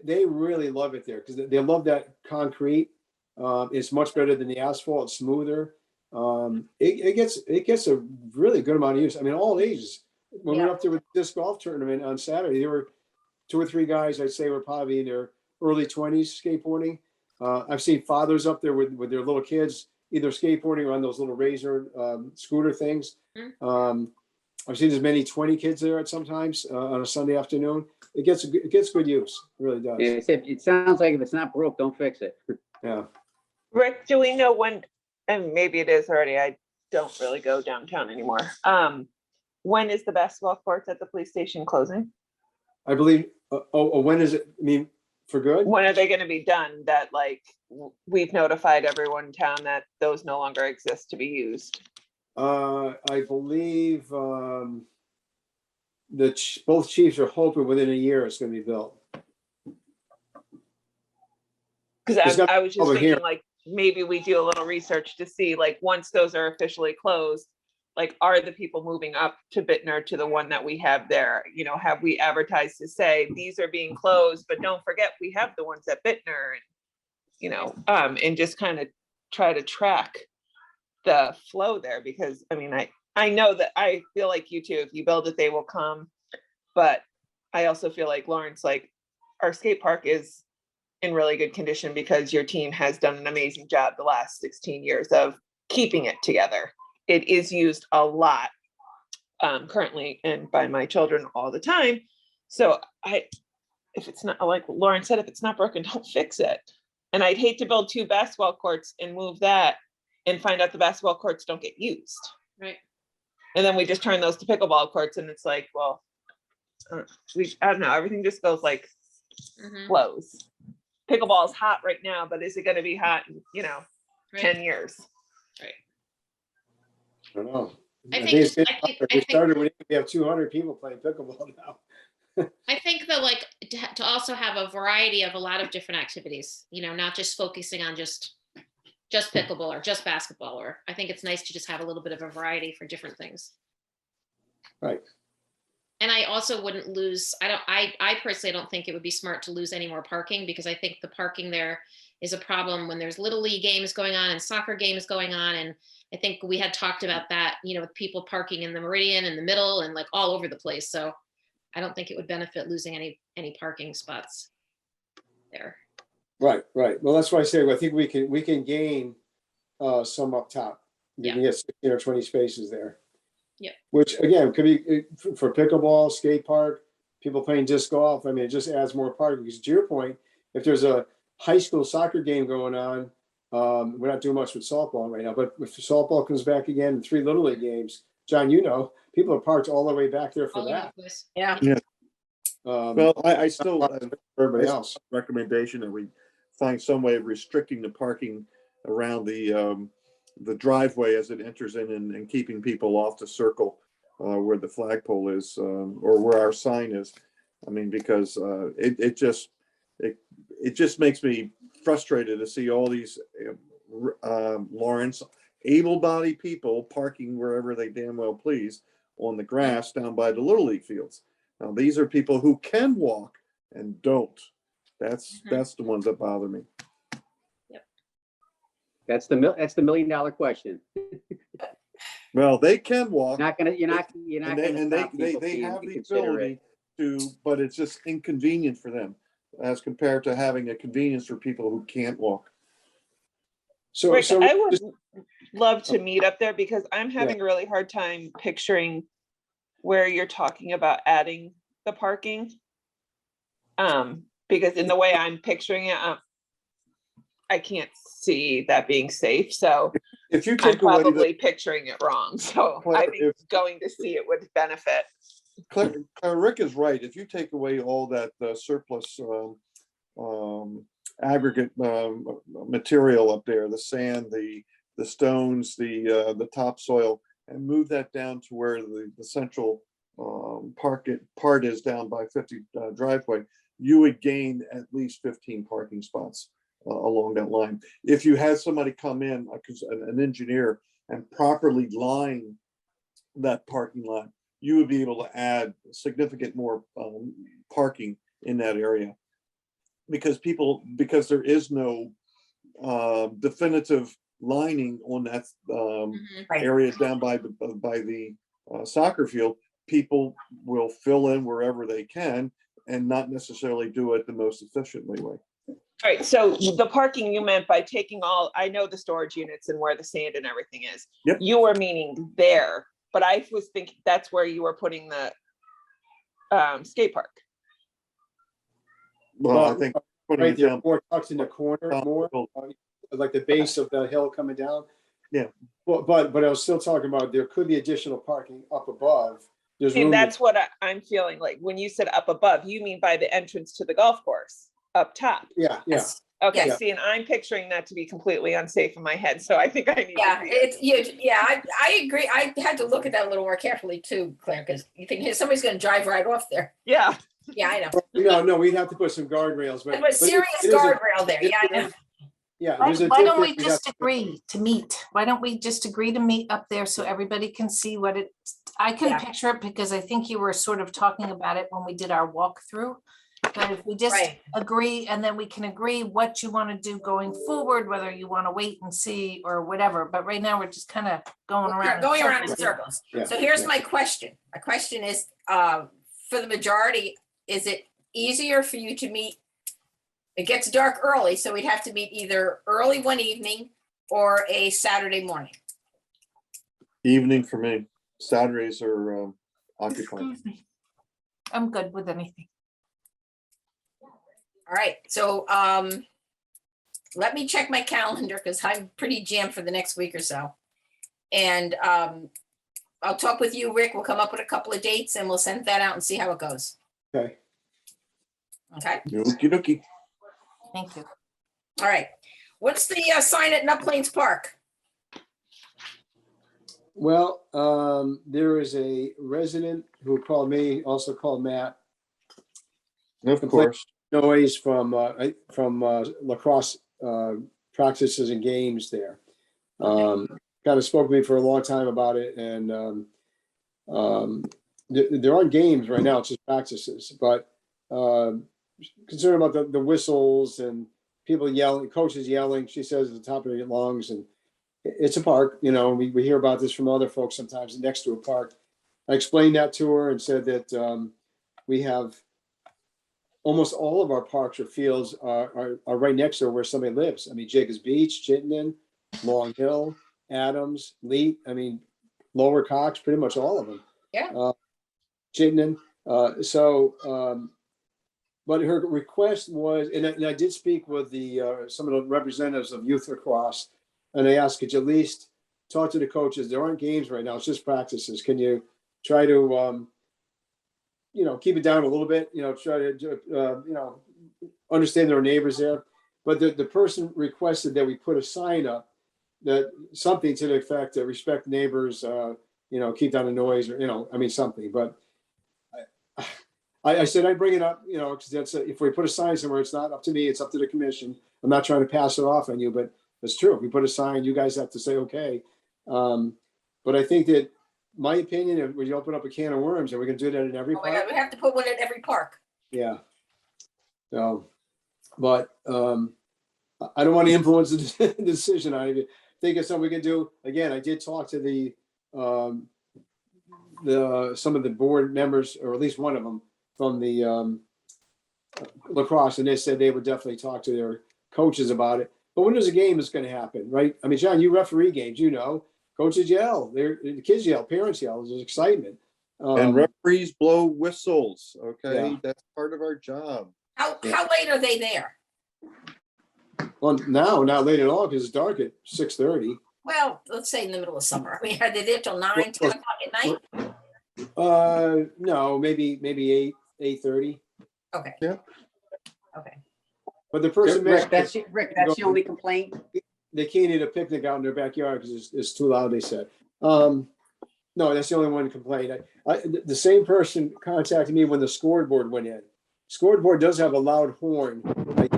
they really love it there because they love that concrete. It's much better than the asphalt. It's smoother. It gets a really good amount of use. I mean, all ages. When we were up there with the disc golf tournament on Saturday, there were 2 or 3 guys I'd say were probably in their early 20s skateboarding. I've seen fathers up there with their little kids, either skateboarding or on those little razor scooter things. I've seen as many 20 kids there at sometimes on a Sunday afternoon. It gets good use. It really does. It sounds like if it's not broke, don't fix it. Yeah. Rick, do we know when, and maybe it is already, I don't really go downtown anymore. When is the basketball courts at the police station closing? I believe, when is it? I mean, for good? When are they gonna be done? That like, we've notified everyone in town that those no longer exist to be used. I believe both chiefs are hoping within a year it's going to be built. Because I was just over thinking here. like, maybe we do a little research to see like, once those are officially closed, like, are the people moving up to Bittner to the one that we have there? Have we advertised to say these are being closed, but don't forget we have the ones at Bittner, and and just kind of try to track the flow there, because I mean, I know that I feel like you too, if you build it, they will come. But I also feel like Lawrence, like our skate park is in really good condition because your team has done an amazing job the last 16 years of keeping it together. It is used a lot currently and by my children all the time. So if it's not, like Lauren said, if it's not broken, don't fix it. And I'd hate to build 2 basketball courts and move that and find out the basketball courts don't get used. Right. And then we just turn those to pickleball courts and it's like, well, I don't know, everything just goes like flows. Pickleball is hot right now, but is it going to be hot in, 10 years? Right. I don't know. I think think we started when we have 200 people playing pickleball now. I think that like to also have a variety of a lot of different activities, not just focusing on just pickleball or just basketball, or I think it's nice to just have a little bit of a variety for different things. Right. And I also wouldn't lose, I personally don't think it would be smart to lose any more parking, because I think the parking there is a problem when there's little league games going on and soccer games going on. And I think we had talked about that, with people parking in the Meridian in the middle and like all over the place. So I don't think it would benefit losing any parking spots there. Right. Well, that's why I say I think we can gain some up top. You can get 16 or 20 spaces there. Yeah. Which again could be for pickleball, skate park, people playing disc golf. I mean, it just adds more parking. Because to your point, if there's a high school soccer game going on, we're not doing much with softball right now. But if softball comes back again and 3 little league games, John, people are parked all the way back there for that. Yeah. Well, I still everybody else recommendation that we find some way of restricting the parking around the driveway as it enters in and keeping people off the circle where the flagpole is or where our sign is. I mean, because it just makes me frustrated to see all these Lawrence able-bodied people parking wherever they damn well please on the grass down by the Little League fields. Now, these are people who can walk and don't. That's the ones that bother me. That's the $1 million question. Well, they can walk. You're not And they have the ability to, but it's just inconvenient for them as compared to having a convenience for people who can't walk. So, Rick, so I would love to meet up there because I'm having a really hard time picturing where you're talking about adding the parking. Because in the way I'm picturing it, I can't see that being safe. So if you I'm take away probably picturing it wrong. So I think going to see it would benefit. Rick is right. If you take away all that surplus aggregate material up there, the sand, the stones, the topsoil, and move that down to where the central part is down by 50 driveway, you would gain at least 15 parking spots along that line. If you had somebody come in, an engineer, and properly line that parking lot, you would be able to add significant more parking in that area. Because there is no definitive lining on that Right. area down by the soccer field, people will fill in wherever they can and not necessarily do it the most efficiently way. All right, so the parking you meant by taking I know the storage units and where the sand and everything is. Yep. You were meaning there, but I was thinking that's where you were putting the skate park. Well, I think putting Right it there, down, more tucked in the corner, more like the base of the hill coming down. Yeah. Well, but I was still talking about there could be additional parking up above. There's And room. that's what I'm feeling like. When you said up above, you mean by the entrance to the golf course, up top. Yeah, yeah. Yes. Okay, Yeah. see, and I'm picturing that to be completely unsafe in my head, so I think I need Yeah, to see it. I agree. I had to look at that a little more carefully too, Claire, because you think, hey, somebody's gonna drive right off there. Yeah, Yeah, I know. No, we'd have to put some guardrails, but. It was but serious it is a- guardrail there. Yeah, I know. Yeah, Why there's a. why don't we difference. We'd have just to- agree to meet? Why don't we just agree to meet up there so everybody can see what it, I can Yeah. picture it because I think you were sort of talking about it when we did our walkthrough. But if we just Right. agree and then we can agree what you want to do going forward, whether you want to wait and see or whatever. But right now we're just kind of going around. Going around in circles. circles. Yeah, So here's yeah. my question. My question is, for the majority, is it easier for you to meet? It gets dark early, so we'd have to meet either early one evening or a Saturday morning. Evening for me. Saturdays are occupied. Excuse me. I'm good with anything. All right, so let me check my calendar because I'm pretty jammed for the next week or so. And I'll talk with you, Rick. We'll come up with a couple of dates and we'll send that out and see how it goes. Okay. Okay, Okey dokey. Thank you. all right. What's the sign at Nut Plains Park? Well, there is a resident who called me, also called Matt, Of course. noise from lacrosse practices and games there. Kind of spoke to me for a long time about it, and there aren't games right now, it's just practices, but concerned about the whistles and people yelling, coaches yelling, she says at the top of their lungs, and it's a park, we hear about this from other folks sometimes next to a park. I explained that to her and said that we have almost all of our parks or fields are right next to where somebody lives. I mean, Jacobs Beach, Chittenden, Long Hill, Adams, Leet, Lower Cox, pretty much all of them. Yeah. Chittenden. But her request was, and I did speak with some of the representatives of youth lacrosse, and I asked, could you at least talk to the coaches? There aren't games right now, it's just practices. Can you try to, keep it down a little bit, try to, understand their neighbors there. But the person requested that we put a sign up that something to the effect that respect neighbors, keep down the noise or, something. But I said, I'd bring it up, because that's, if we put a sign somewhere, it's not up to me, it's up to the commission. I'm not trying to pass it off on you, but it's true. If we put a sign, you guys have to say, okay. But I think that my opinion, if we open up a can of worms, and we can do that in every Oh my God, park. we have to put one at every park. Yeah. So, but I don't want to influence the decision on it. I think it's something we can do. Again, I did talk to some of the board members, or at least one of them from the lacrosse, and they said they would definitely talk to their coaches about it. But when there's a game, it's going to happen, right? John, you referee games, coaches yell, the kids yell, parents yell, there's excitement. And referees blow whistles, okay? Yeah. That's part of our job. How late are they there? Well, now, not late at all, because it's dark at 6:30. Well, let's say in the middle of summer. Are they there till 9, 10 o'clock at night? No, maybe 8:30. Okay. Yeah. Okay. But the person Rick, mentioned Rick, that's the only complaint. they can't eat a picnic out in their backyard because it's too loud, they said. No, that's the only one complaint. The same person contacted me when the scoreboard went in. Scoreboard does have a loud horn. Like,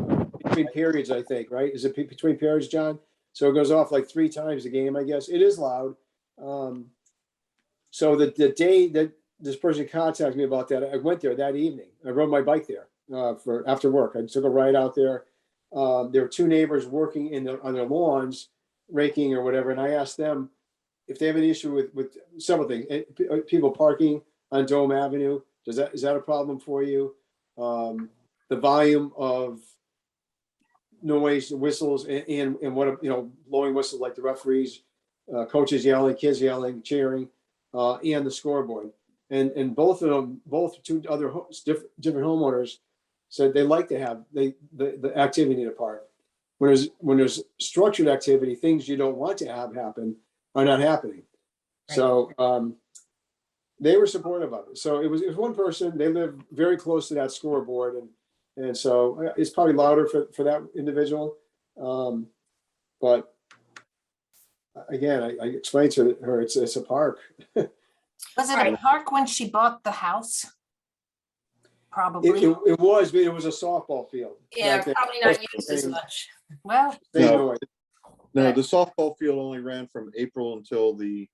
between periods, I think, right? Is it between periods, John? So it goes off like 3 times a game, I guess. It is loud. So the day that this person contacted me about that, I went there that evening. I rode my bike there for after work. I took a ride out there. There were 2 neighbors working on their lawns, raking or whatever, and I asked them if they have any issue with several things. People parking on Dome Avenue. Is that a problem for you? The volume of noise, whistles, and what, blowing whistles like the referees, coaches yelling, kids yelling, cheering, and the scoreboard. And both of them, both 2 other different homeowners said they like to have the activity in the park. When there's structured activity, things you don't want to have happen are not happening. Right. So they were supportive of it. So it was one person. They live very close to that scoreboard, and so it's probably louder for that individual. But again, I explained to her it's a park. Was it Right. a park when she bought the house? Probably. It was a softball field. Yeah, back then. probably not used as much. Well, Same No. noise. No, the softball field only ran from April until the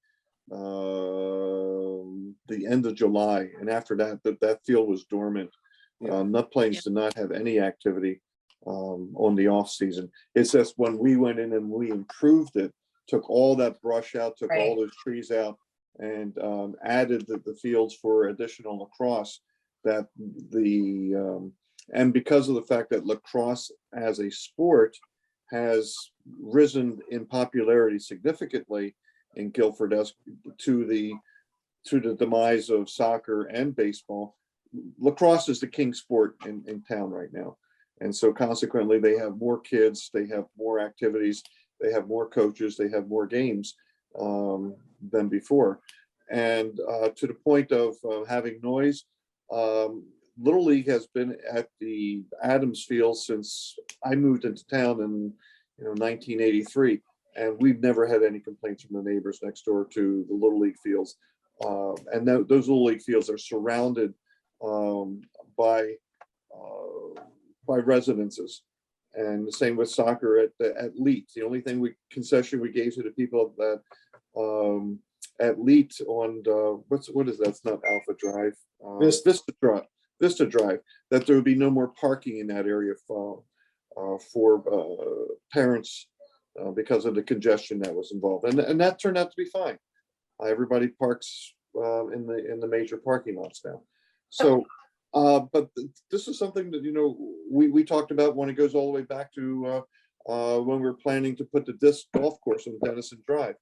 end of July, and after that field was dormant. Yeah. Nut Plains did not have any activity on the off season. It's just when we went in and we improved it, took all that brush out, took all Right. those trees out, and added the fields for additional lacrosse. That and because of the fact that lacrosse as a sport has risen in popularity significantly in Guilford as to the demise of soccer and baseball, lacrosse is the king sport in town right now. And so consequently, they have more kids, they have more activities, they have more coaches, they have more games than before. And to the point of having noise, Little League has been at the Adams Field since I moved into town in 1983, and we've never had any complaints from the neighbors next door to the Little League fields. And those Little League fields are surrounded by residences, and the same with soccer at Leet. The only concession we gave to the people that at Leet on what is that? It's not Alpha Drive, Vista Drive. That there would be no more parking in that area for parents because of the congestion that was involved, and that turned out to be fine. Everybody parks in the major parking lots now. So, but this is something that we talked about when it goes all the way back to when we were planning to put the disc golf course on Denison Drive.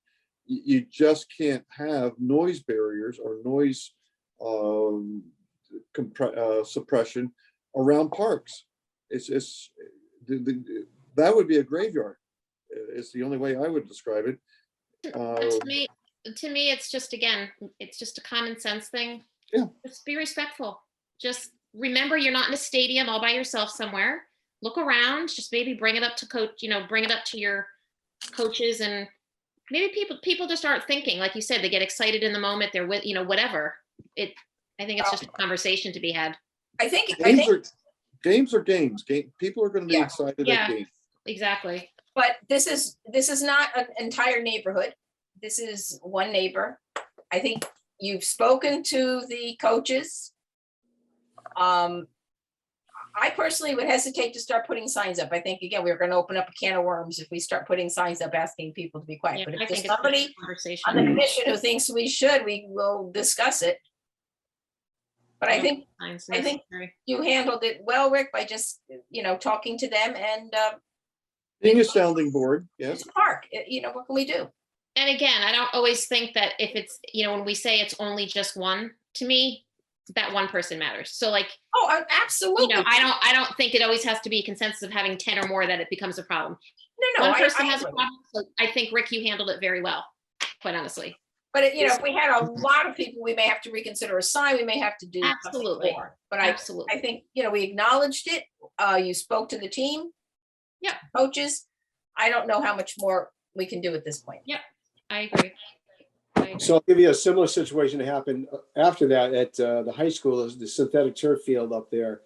You just can't have noise barriers or noise suppression around parks. It's that would be a graveyard. It's the only way I would describe it. To me, it's just, again, it's just a common sense thing. Yeah. Just be respectful. Just remember, you're not in a stadium all by yourself somewhere. Look around. Just maybe bring it up to bring it up to your coaches, and maybe people just aren't thinking, like you said, they get excited in the moment. They're with, whatever. I think it's just a conversation to be had. Games are games. People are going to be excited at games. Exactly. But this is not an entire neighborhood. This is one neighbor. I think you've spoken to the coaches. I personally would hesitate to start putting signs up. I think, again, we're going to open up a can of worms if we start putting signs up asking people to be quiet. Yeah, But I if think there's somebody it's a conversation. on the commission who thinks we will discuss it. But I think you handled it well, Rick, by just, talking to them and being a sounding board. Yes. it's a park. What can we do? And again, I don't always think that if it's, when we say it's only just one, to me, that one person matters. So like, oh, absolutely. I don't think it always has to be a consensus of having 10 or more that it becomes a problem. No, one person I has a agree. problem. So I think, Rick, you handled it very well, quite honestly. But if we had a lot of people, we may have to reconsider a sign. We may have to do something Absolutely. more. But Absolutely. I think we acknowledged it. You spoke to the team. Yeah. Coaches. I don't know how much more we can do at this point. Yeah, I agree. So I'll give you a similar situation that happened after that at the high school, is the synthetic turf field up there.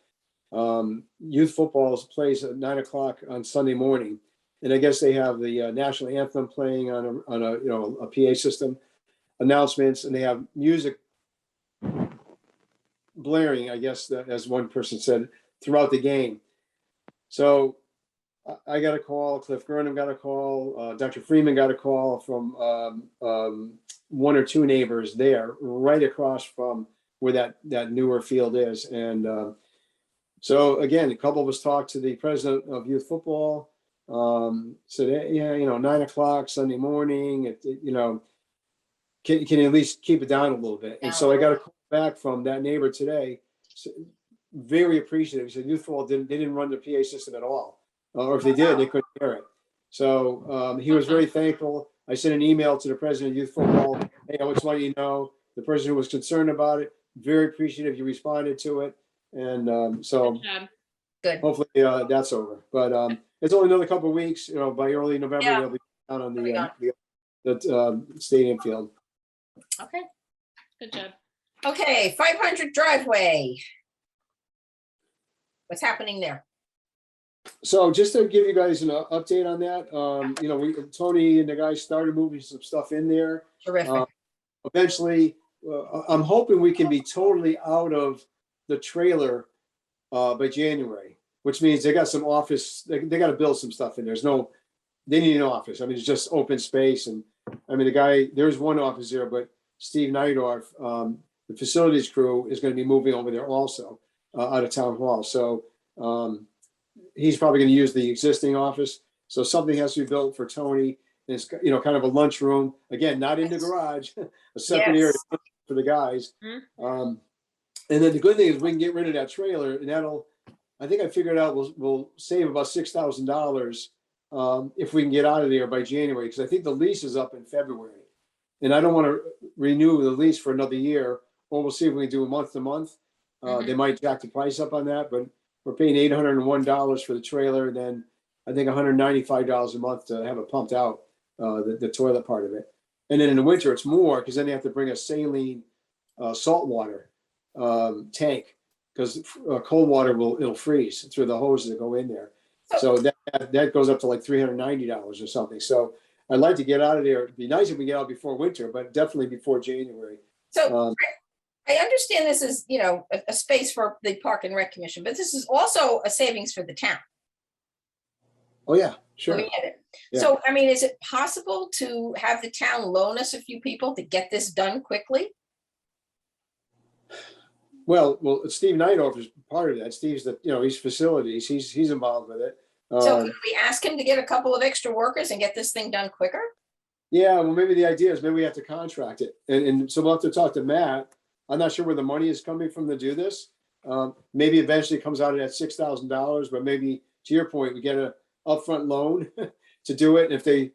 youth football plays at 9 o'clock on Sunday morning. And I guess they have the national anthem playing on a PA system, announcements, and they have music blaring, I guess, as one person said, throughout the game. So I got a call, Cliff Gurnham got a call, Dr. Freeman got a call from one or two neighbors there, right across from where that newer field is. And so again, a couple of us talked to the president of youth football, said, yeah, 9 o'clock Sunday morning, can you at least keep it down a little bit? And so I got a call back from that neighbor today, very appreciative. He said youth football they didn't run the PA system at all. Or if they did, they couldn't hear it. So he was very thankful. I sent an email to the president of youth football. Hey, I just want you to know, the person who was concerned about it, very appreciative. You responded to it. And so Good. hopefully that's over. But it's only another couple of weeks. By early November, Yeah. they'll be down on the stadium field. Okay, good job. Okay, 500 driveway. What's happening there? So just to give you guys an update on that, Tony and the guys started moving some stuff in there. Terrific. Eventually, I'm hoping we can be totally out of the trailer by January, which means they got some office, they got to build some stuff in there. They need an office. I mean, it's just open space. And I mean, there's one office there, but Steve Neidorf, the facilities crew, is going to be moving over there also out of town hall. So he's probably going to use the existing office. So something has to be built for Tony. And it's, kind of a lunchroom. Again, not in the garage, a separate area for the guys. And then the good thing is we can get rid of that trailer, and I think I figured out we'll save about $6,000 if we can get out of there by January, because I think the lease is up in February. And I don't want to renew the lease for another year, or we'll see if we can do a month to month. They might jack the price up on that, but we're paying $801 for the trailer, and then I think $195 a month to have it pumped out, the toilet part of it. And then in the winter, it's more, because then they have to bring a saline saltwater tank, because cold water it'll freeze through the hoses that go in there. So that goes up to like $390 or something. So I'd like to get out of there. It'd be nice if we get out before winter, but definitely before January. So I understand this is, a space for the Park and Rec Commission, but this is also a savings for the town. Oh, yeah, sure. Looking at it. Yeah. So, I mean, is it possible to have the town loan us a few people to get this done quickly? Well, Steve Neidorf is part of that. Steve's he's facilities. He's involved with it. So could we ask him to get a couple of extra workers and get this thing done quicker? Yeah, well, maybe the idea is maybe we have to contract it. And so we'll have to talk to Matt. I'm not sure where the money is coming from to do this. Maybe eventually it comes out of that $6,000, but maybe to your point, we get an upfront loan to do it. And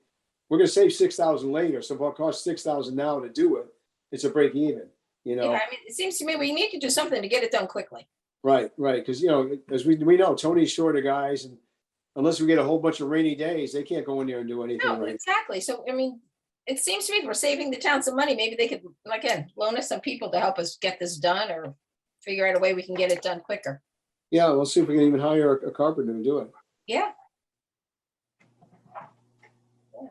we're going to save $6,000 later. So if it costs $6,000 now to do it, it's a break even, Yeah, I mean, it seems to me we need to do something to get it done quickly. Right. Because, as we know, Tony's short of guys, and unless we get a whole bunch of rainy days, they can't go in there and do anything. No, exactly. So, I mean, it seems to me if we're saving the town some money, maybe they could, again, loan us some people to help us get this done, or figure out a way we can get it done quicker. Yeah, we'll see if we can even hire a carpenter to do it. Yeah.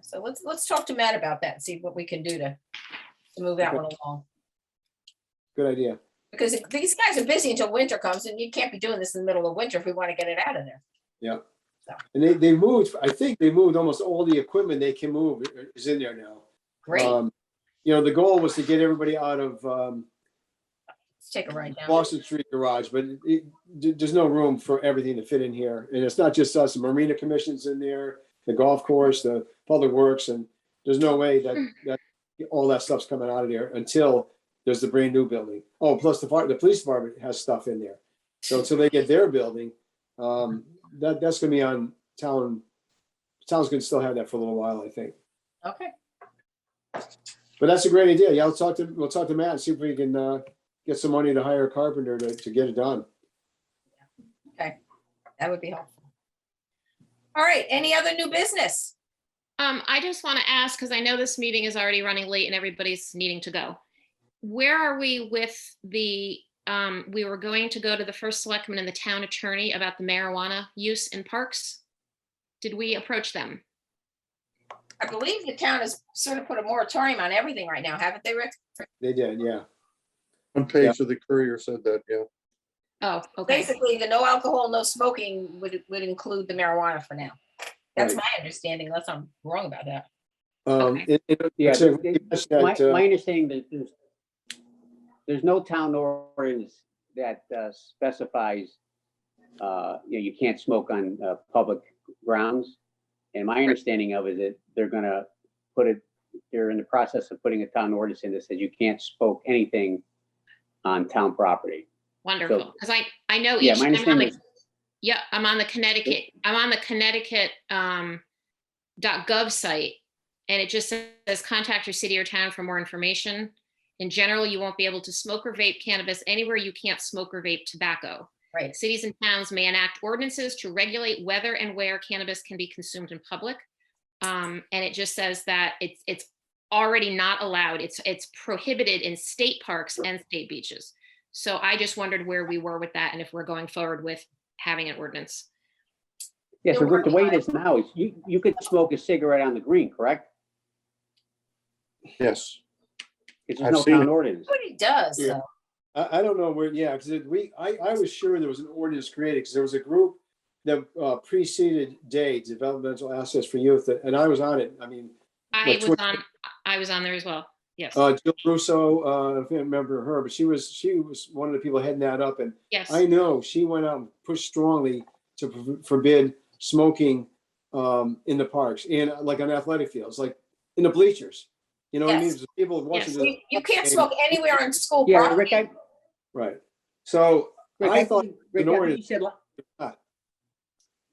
So let's talk to Matt about that and see what we can do to move that one along. Good idea. Because these guys are busy until winter comes, and you can't be doing this in the middle of winter if we want to get it out of there. Yeah. And they moved, I think they moved almost all the equipment they can move is in there now. Great. The goal was to get everybody out of Let's take a ride down. Boston Street garage, but there's no room for everything to fit in here. And it's not just us, the Marina Commission's in there, the golf course, the Public Works, and there's no way that all that stuff's coming out of there until there's the brand new building. Oh, plus the police department has stuff in there. So until they get their building, that's going to be on town. Town's going to still have that for a little while, I think. Okay. But that's a great idea. Yeah, we'll talk to Matt and see if we can get some money to hire a carpenter to get it done. Okay, that would be helpful. All right, any other new business? I just want to ask, because I know this meeting is already running late and everybody's needing to go. Where are we with the we were going to go to the first selectman and the town attorney about the marijuana use in parks. Did we approach them? I believe the town has sort of put a moratorium on everything right now, haven't they, Rick? They did, yeah. One page of the Courier said that, yeah. Oh, okay. Basically, the no alcohol, no smoking would include the marijuana for now. That's Right. my understanding, unless I'm wrong about that. Yeah, So, my understanding that there's no town ordinance that specifies, you can't smoke on public grounds. And my understanding of it is that they're gonna they're in the process of putting a town ordinance in that says you can't smoke anything on town property. Wonderful, because I know Yeah, each, my understanding is, yeah, I'm on the Connecticut .gov site, and it just says contact your city or town for more information. In general, you won't be able to smoke or vape cannabis anywhere you can't smoke or vape tobacco. Right. Cities and towns may enact ordinances to regulate whether and where cannabis can be consumed in public. And it just says that it's already not allowed. It's prohibited in state parks and state beaches. So I just wondered where we were with that and if we're going forward with having an ordinance. yeah, so Rick, the way it is now is you could smoke a cigarette on the green, correct? Yes. Because I've there's no seen town it. ordinance. What he does, Yeah. though. I don't know where, yeah, because I was sure there was an ordinance created, because there was a group that preceded DAY, Developmental Assets for Youth, and I was on it. I mean, I Like was on there as well. Yes. Jill Russo, I can't remember her, but she was one of the people heading that up, and Yes. I know she went out and pushed strongly to forbid smoking in the parks and like on athletic fields, like in the bleachers. You know what I mean? Yes. There's people watching Yes, the you can't smoke anywhere on school Yeah, property. Rick, right. So I thought Rick, an I think ordinance. you said, not.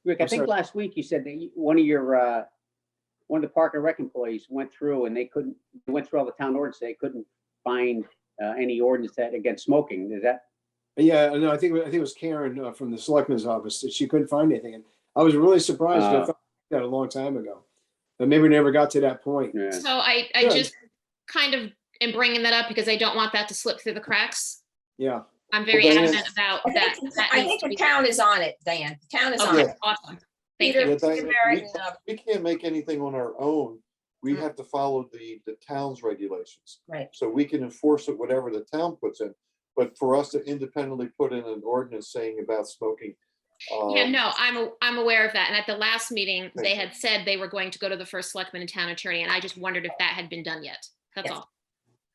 Rick, I I'm think sorry. last week you said that one of the Park and Rec employees went through and they went through all the town ordinance. They couldn't find any ordinance that against smoking. Is that? Yeah, no, I think it was Karen from the selectman's office that she couldn't find anything, and I was really surprised. 'Cause I thought that a long time ago, but maybe we never got to that point. Yeah. So I Good. just kind of am bringing that up because I don't want that to slip through the cracks. Yeah. I'm very Well, Diane- adamant about that. that I needs think to the be- town is on it, Diane. The town is on Okay, it. awesome. Thank Peter, you. Yeah, Diane, Peter Barrett we- and, We can't make anything on our own. We Mm. have to follow the town's regulations. right. So we can enforce it, whatever the town puts in. But for us to independently put in an ordinance saying about smoking. Yeah, no, I'm aware of that. And at the last meeting, Thank they you. had said they were going to go to the first selectman and town attorney, and I just wondered if that had been done yet. That's Yes. all.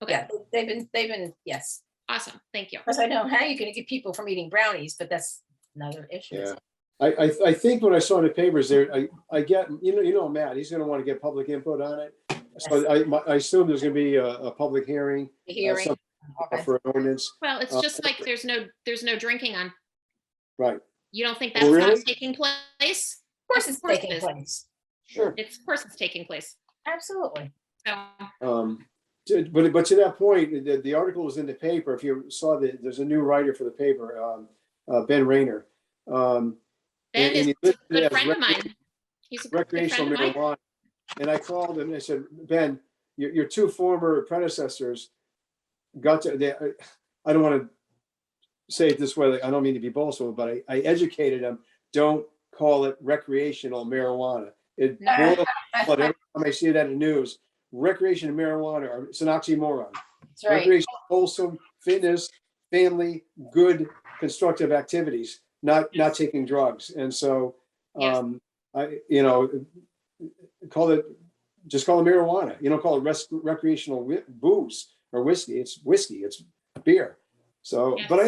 Okay, Yeah, they've been, yes. awesome. Thank you. Of course, I know how you're gonna get people from eating brownies, but that's another issue. Yeah. I think what I saw in the papers there, I get, you know, Matt, he's gonna want to get public input on it. So I assume there's gonna be a public hearing. The hearing. some- Okay. For an ordinance, Well, it's just like there's no drinking on. right? You don't think Oh, that's not really? taking place? Of course it's Of course taking it is. place. Sure. Of course it's taking place. Absolutely. So, But to that point, the article was in the paper. If you saw that, there's a new writer for the paper, Ben Rayner. Ben and is he a listed it good as friend of mine. He's a good recreational friend of mine. marijuana. And I called him and I said, Ben, your two former predecessors got to, I don't want to say it this way, like, I don't mean to be boastful, but I educated them, don't call it recreational marijuana. It boils, but every time I see it on the news, recreation and marijuana, it's an oxymoron. That's right. Recreation, wholesome, fitness, family, good, constructive activities, not taking drugs. And so, Yes. just call it marijuana. You don't call it recreational booze or whiskey. It's whiskey. It's beer. So, Yes. but I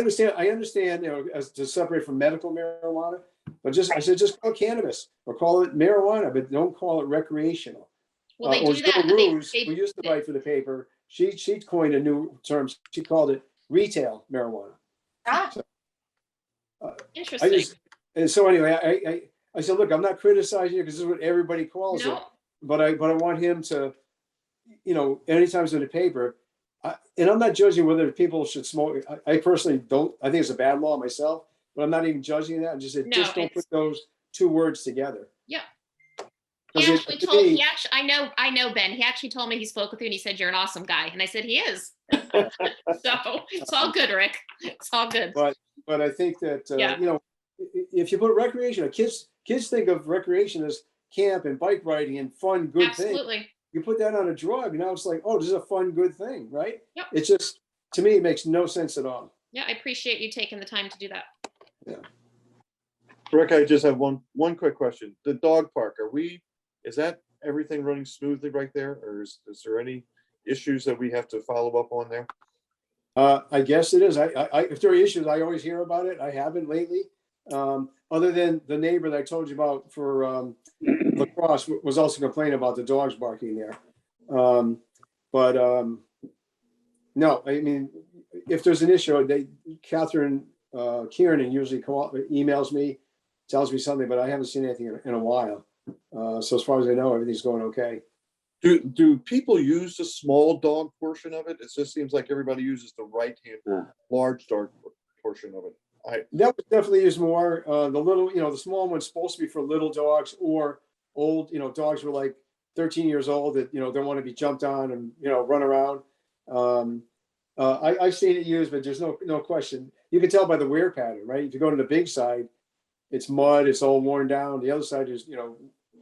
understand, you know, as to separate from medical marijuana, but I said, just call it cannabis or call it marijuana, but don't call it recreational. Well, they Or do Jill that. They- Ruse, they- who used to write for the paper, she coined a new term. She called it retail marijuana. Ah, I Interesting. just, and so anyway, I said, look, I'm not criticizing you because this is what everybody calls it. No, But I want him to, you know, anytime it's in the paper, and I'm not judging whether people should smoke. I personally don't. I think it's a bad law myself, but I'm not even judging that. I just said, No, just don't it's- put those two words together. yeah. He 'Cause actually to told, me- he actually, I know Ben, he actually told me he spoke with you and he said, you're an awesome guy. And I said, he is. So it's all good, Rick. It's all good. But I think that, Yeah. you know, if you put recreation, kids think of recreation as camp and bike riding and fun, good things. Absolutely. You put that on a drug, now it's like, oh, this is a fun, good thing, right? Yep. It's just, to me, it makes no sense at all. Yeah, I appreciate you taking the time to do that. Rick, I just have one quick question. The dog park, is that everything running smoothly right there? Or is there any issues that we have to follow up on there? I guess it is. If there are issues, I always hear about it. I haven't lately. Other than the neighbor that I told you about for lacrosse was also complaining about the dogs barking there. No, I mean, if there's an issue, Catherine Kiernan usually emails me, tells me something, but I haven't seen anything in a while. So as far as I know, everything's going okay. Do people use the small dog portion of it? It just seems like everybody uses the right hand, large dog portion of it. That was definitely used more. The little, the small one's supposed to be for little dogs or old, dogs were like 13 years old that, don't want to be jumped on and, run around. I've seen it used, but there's no question. You can tell by the wear pattern, right? If you go to the big side, it's mud, it's all worn down. The other side is,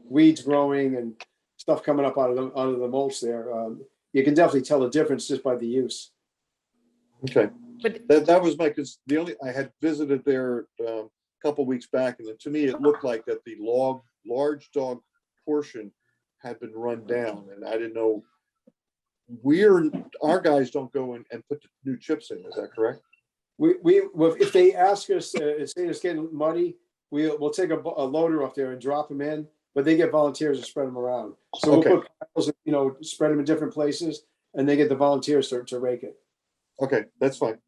weeds growing and stuff coming up out of the mulch there. You can definitely tell the difference just by the use. Okay. But- That was I had visited there a couple weeks back, and to me, it looked like that the large dog portion had been run down, and I didn't know. Our guys don't go in and put the new chips in, is that correct? If they ask us, say it's getting muddy, we'll take a loader up there and drop them in, but they get volunteers to spread them around. So Okay. we'll put piles, spread them in different places, and they get the volunteers to rake it. Okay, that's fine.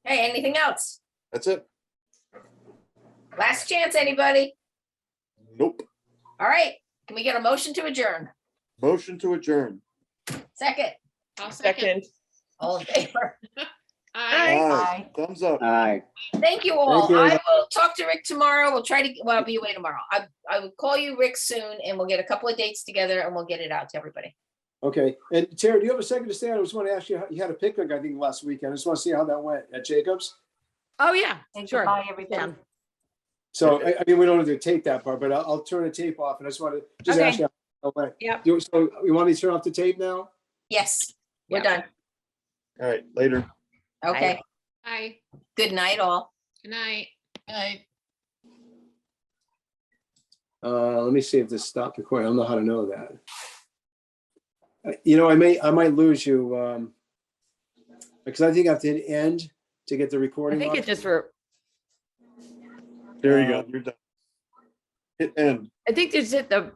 Hey, anything else? That's it. Last chance, anybody? Nope. All right, can we get a motion to adjourn? Motion to adjourn. Second, I'll second. Second. all in favor? Aye. Aye. Thumbs up. Aye. Thank you all. Thank you, I everybody. will talk to Rick tomorrow. We'll try to, well, I'll be away tomorrow. I will call you, Rick, soon, and we'll get a couple of dates together and we'll get it out to everybody. Okay. And Tara, do you have a second to stay? I just want to ask you, you had a picnic, I think, last weekend. I just want to see how that went at Jacobs. Oh, yeah, And sure. goodbye, everybody. Down. So, I mean, we don't have to tape that part, but I'll turn the tape off and I just want to just Okay. ask you how it went. Yep. So you want me to turn off the tape now? Yes, we're Yeah. done. All right, later. Okay, Aye. good night, all. Good night. I Let me see if this stopped recording. I don't know how to know that. I might lose you, because I think I have to hit end to get the I recording. think off. it just There you go. You're done. Hit end. I think just hit the